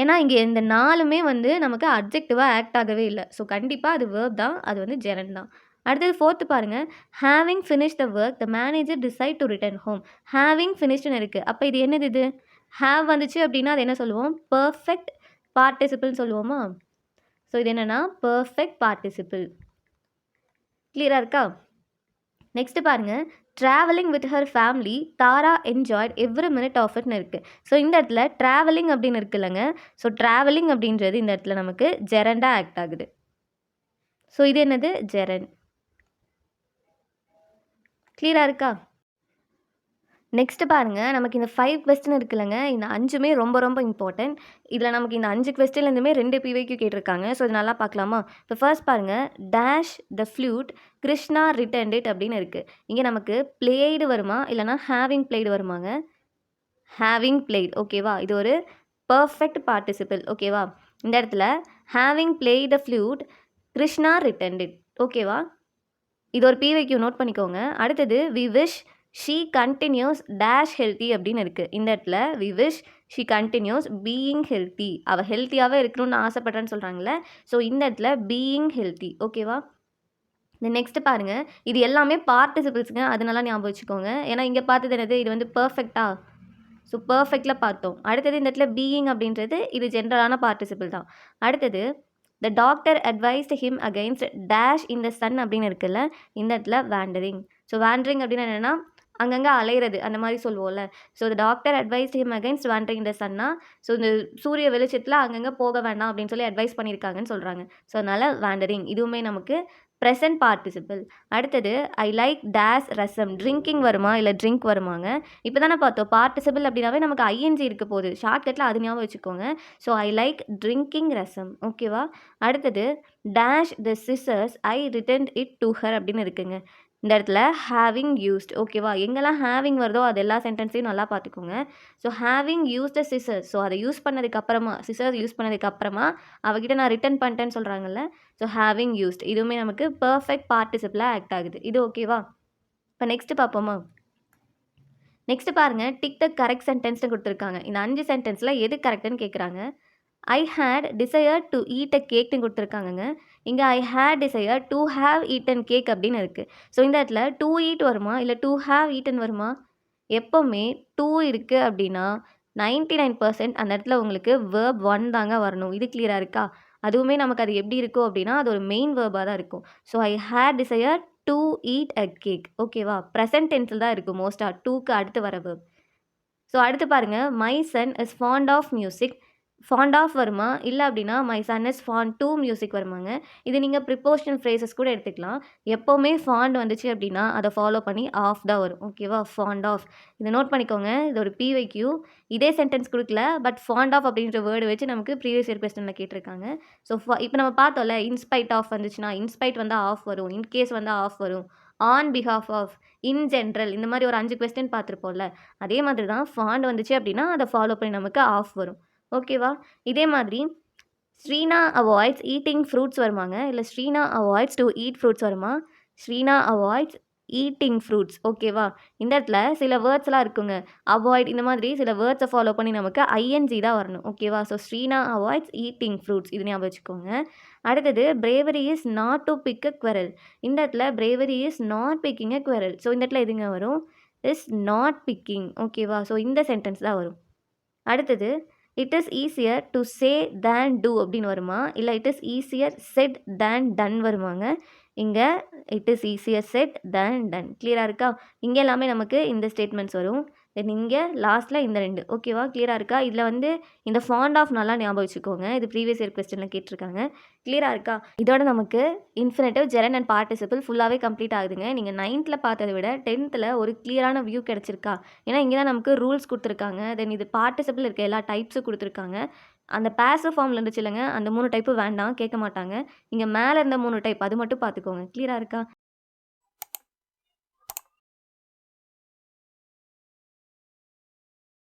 ஏன்னா இங்கே இந்த 4மே வந்து நமக்கு அட்ஜெக்டிவாக ஆக்ட் ஆகவே இல்லை. ஸோ கண்டிப்பாக அது வேர்ப் தான். அது வந்து ஜெரண்ட் தான். அடுத்தது 4th பாருங்க. Having finish the work the manager decide to return home. ஹேவிங் ஃபினிஷ்டுன்னு இருக்குது. அப்போ இது என்னது இது? ஹேவ் வந்துச்சு அப்படின்னா அது என்ன சொல்லுவோம்? பெர்ஃபெக்ட் பார்ட்டிசிபிள்னு சொல்லுவோமா? ஸோ இது என்னென்னா பெர்ஃபெக்ட் பார்ட்டிசிபிள். கிளியராக இருக்கா? நெக்ஸ்ட் பாருங்க. Travelling with her family Tara enjoyed every minute of இட்னு இருக்குது. ஸோ இந்த இடத்துல ட்ராவலிங் அப்படின்னு இருக்குல்லங்க. ஸோ ட்ராவலிங் அப்படின்றது இந்த இடத்துல நமக்கு ஜெரண்டாக ஆக்ட் ஆகுது. ஸோ இது என்னது? ஜெரண்ட். கிளியராக இருக்கா? நெக்ஸ்ட் பாருங்க. நமக்கு இந்த 5 கொஸ்டின் இருக்குல்லங்க. இந்த 5மே ரொம்ப ரொம்ப இம்பார்ட்டன்ட். இதில் நமக்கு இந்த 5 கொஸ்டின்லேருந்துமே 2 பிவைக்யூ கேட்டிருக்காங்க. ஸோ இது நல்லா பார்க்கலாமா? இப்போ ஃபர்ஸ்ட் பாருங்க. Dash the flute Krishna returned it அப்படின்னு இருக்குது. இங்கே நமக்கு பிளேடு வருமா இல்லைனா ஹேவிங் பிளேடு வருமாங்க? Having played. ஓகேவா? இது ஒரு பர்ஃபெக்ட் பார்ட்டிசிபிள். ஓகேவா? இந்த இடத்துல having played the flute Krishna returned it. ஓகேவா? இது ஒரு பிவைக்யூ நோட் பண்ணிக்கோங்க. அடுத்தது we wish she continues dash healthy அப்படின்னு இருக்குது. இந்த இடத்துல we wish she continues being healthy. அவள் ஹெல்த்தியாகவே இருக்கணும்னு ஆசைப்பட்றேன்னு சொல்கிறாங்களே. ஸோ இந்த இடத்துல பீயிங் ஹெல்த்தி. ஓகேவா? இந்த நெக்ஸ்ட் பாருங்கள். இது எல்லாமே பார்ட்டிசிபிள்ஸுங்க. அதனால ஞாபகம் வச்சுக்கோங்க. ஏன்னா இங்கே பார்த்தது என்னது? இது வந்து பர்ஃபெக்டா? ஸோ பர்ஃபெக்டில் பார்த்தோம். அடுத்தது இந்த இடத்துல பீயிங் அப்படின்றது இது ஜென்ரலான பார்ட்டிசிபிள் தான். அடுத்தது the doctor advised him against dash in the sun அப்படின்னு இருக்குல்ல. இந்த இடத்துல வேண்டரிங். ஸோ வேண்டரிங் அப்படின்னு என்னென்னா அங்கங்கே அலையிறது அந்த மாதிரி சொல்லுவோம்ல. So the doctor advised him against wandering the chana. So இந்த சூரிய வெளிச்சத்தில் அங்கங்கே போக வேண்டாம் அப்படின்னு சொல்லி அட்வைஸ் பண்ணியிருக்காங்கன்னு சொல்கிறாங்க. ஸோ அதனால் வேண்டரிங் இதுவுமே நமக்கு ப்ரெசன்ட் பார்ட்டிசிபிள். அடுத்தது I like dash rasam. Drinking வருமா இல்லை ட்ரிங்க் வருமாங்க? இப்போ தானே பார்த்தோம் பார்ட்டிசிபிள் அப்படின்னாவே நமக்கு ஐஎன்ஜி இருக்க போகுது. ஷார்ட்கட்டில் அது ஞாபகம் வச்சுக்கோங்க. ஸோ ஐ லைக் ட்ரிங்கிங் ரசம். ஓகேவா? அடுத்தது dash the scissors I returned it to her அப்படின்னு இருக்குங்க. இந்த இடத்துல ஹேவிங் யூஸ்ட். ஓகேவா? எங்கெல்லாம் ஹேவிங் வருதோ அது எல்லா சென்டென்ஸையும் நல்லா பார்த்துக்கோங்க. So having use the scissors. So அதை யூஸ் பண்ணதுக்கப்புறமா சிசர்ஸ் யூஸ் பண்ணதுக்கப்புறமா அவகிட்ட நான் ரிட்டர்ன் பண்ணிட்டேன்னு சொல்கிறாங்கல்ல. ஸோ ஹேவிங் யூஸ்ட் இதுவுமே நமக்கு பர்ஃபெக்ட் பார்ட்டிசிபிளாக ஆக்ட் ஆகுது. இது ஓகேவா? இப்போ நெக்ஸ்ட் பார்ப்போமா? நெக்ஸ்ட் பாருங்கள். டிக் த கரெக்ட் சென்டென்ஸ்னு கொடுத்துருக்காங்க. இந்த 5 சென்டென்ஸில் எது கரெக்டுன்னு கேட்குறாங்க. I had desire to eat a கேக்னு கொடுத்துருக்காங்கங்க. இங்கே I had desire to have eaten cake அப்படின்னு இருக்குது. ஸோ இந்த இடத்துல டு ஈட் வருமா இல்லை டு ஹேவ் ஈட்டன் வருமா? எப்போவுமே டு இருக்குது அப்படின்னா 99% அந்த இடத்துல உங்களுக்கு வேர்ப் 1 தாங்க வரணும். இது கிளியராக இருக்கா? அதுவுமே நமக்கு அது எப்படி இருக்கும் அப்படின்னா அது ஒரு மெயின் வேர்பாக தான் இருக்கும். So I had desire to eat a cake. ஓகேவா? ப்ரெசன்ட் டென்ஸில் தான் இருக்கும் மோஸ்ட்டாக. டூக்கு அடுத்து வர வேர்ப். ஸோ அடுத்து பாருங்கள். My son is fond of music. Fond of வருமா இல்லை அப்படின்னா my son is fond to music வருமாங்க? இது நீங்கள் ப்ரிப்போஷனல் ஃப்ரேசஸ் கூட எடுத்துக்கலாம். எப்போவுமே ஃபாண்ட் வந்துச்சு அப்படின்னா அதை ஃபாலோ பண்ணி ஆஃப் தான் வரும். ஓகேவா? Fond of. இதை நோட் பண்ணிக்கோங்க. இது ஒரு பிவைக்யூ. இதே சென்டென்ஸ் கொடுக்கல. பட் ஃபாண்ட் ஆஃப் அப்படின்ற வேர்டு வச்சு நமக்கு ப்ரீவியஸ் இயர் கொஸ்டினில் கேட்டிருக்காங்க. ஸோ இப்போ நம்ம பார்த்தோம்ல இன்ஸ்பைட் ஆஃப் வந்துச்சுன்னா இன்ஸ்பைட் வந்தால் ஆஃப் வரும். இன்கேஸ் வந்தால் ஆஃப் வரும். On behalf of, in general இந்த மாதிரி ஒரு 5 கொஸ்டின் பார்த்துருப்போம்ல. அதே மாதிரி தான் ஃபாண்ட் வந்துச்சு அப்படின்னா அதை ஃபாலோ பண்ணி நமக்கு ஆஃப் வரும். ஓகேவா? இதே மாதிரி ஸ்ரீனா அவாய்ட்ஸ் ஈட்டிங் ஃப்ரூட்ஸ் வருமாங்க இல்லை Sreena avoids to eat fruits வருமா? Sreena avoids eating fruits. ஓகேவா? இந்த இடத்துல சில வேர்ட்ஸ்லாம் இருக்குங்க. அவாய்ட் இந்த மாதிரி சில வேர்ட்ஸை ஃபாலோ பண்ணி நமக்கு ஐஎன்ஜி தான் வரணும். ஓகேவா? So Sreena avoids eating fruits இது ஞாபகம் வச்சுக்கோங்க. அடுத்தது bravery is not to pick a quarrel. இந்த இடத்துல bravery is not picking a quarrel. So இந்த இடத்துல எதுங்க வரும்? Is not picking. ஓகேவா? ஸோ இந்த சென்டென்ஸ் தான் வரும். அடுத்தது it is easier to say than do அப்படின்னு வருமா? இல்லை it is easier said than done வருமாங்க? இங்கே it is easier said than done. கிளியராக இருக்கா? இங்கே எல்லாமே நமக்கு இந்த ஸ்டேட்மெண்ட்ஸ் வரும். தென் இங்க லாஸ்ட்ல இந்த 2 ஓகேவா? கிளியரா இருக்கா? இதுல வந்து இந்த ஃபாண்ட் ஆஃப் நல்லா ஞாபகம் வச்சுக்கோங்க. இது ப்ரீவியஸ் இயர் கொஸ்டின்ல கேட்டிருக்காங்க. கிளியரா இருக்கா? இதோட நமக்கு இன்ஃபினிட்டிவ், ஜெரண்ட் அண்ட் பார்ட்டிசிபிள் ஃபுல்லாவே கம்ப்ளீட் ஆகுதுங்க. நீங்க 9த்ல பார்த்தத விட 10த்ல ஒரு கிளியரான வியூ கிடைச்சிருக்கா? ஏன்னா, இங்க தான் நமக்கு ரூல்ஸ் குடுத்துருக்காங்க. தென் இது பார்ட்டிசிபிள் இருக்க எல்லா டைப்ஸும் குடுத்துருக்காங்க. அந்த பேசிவ் ஃபார்ம்ல இருந்துச்சுல்லங்க, அந்த 3 டைப்பு வேண்டாம். கேட்க மாட்டாங்க. இங்க மேல இருந்த 3 டைப் அது மட்டும் பார்த்துக்கோங்க. கிளியரா இருக்கா?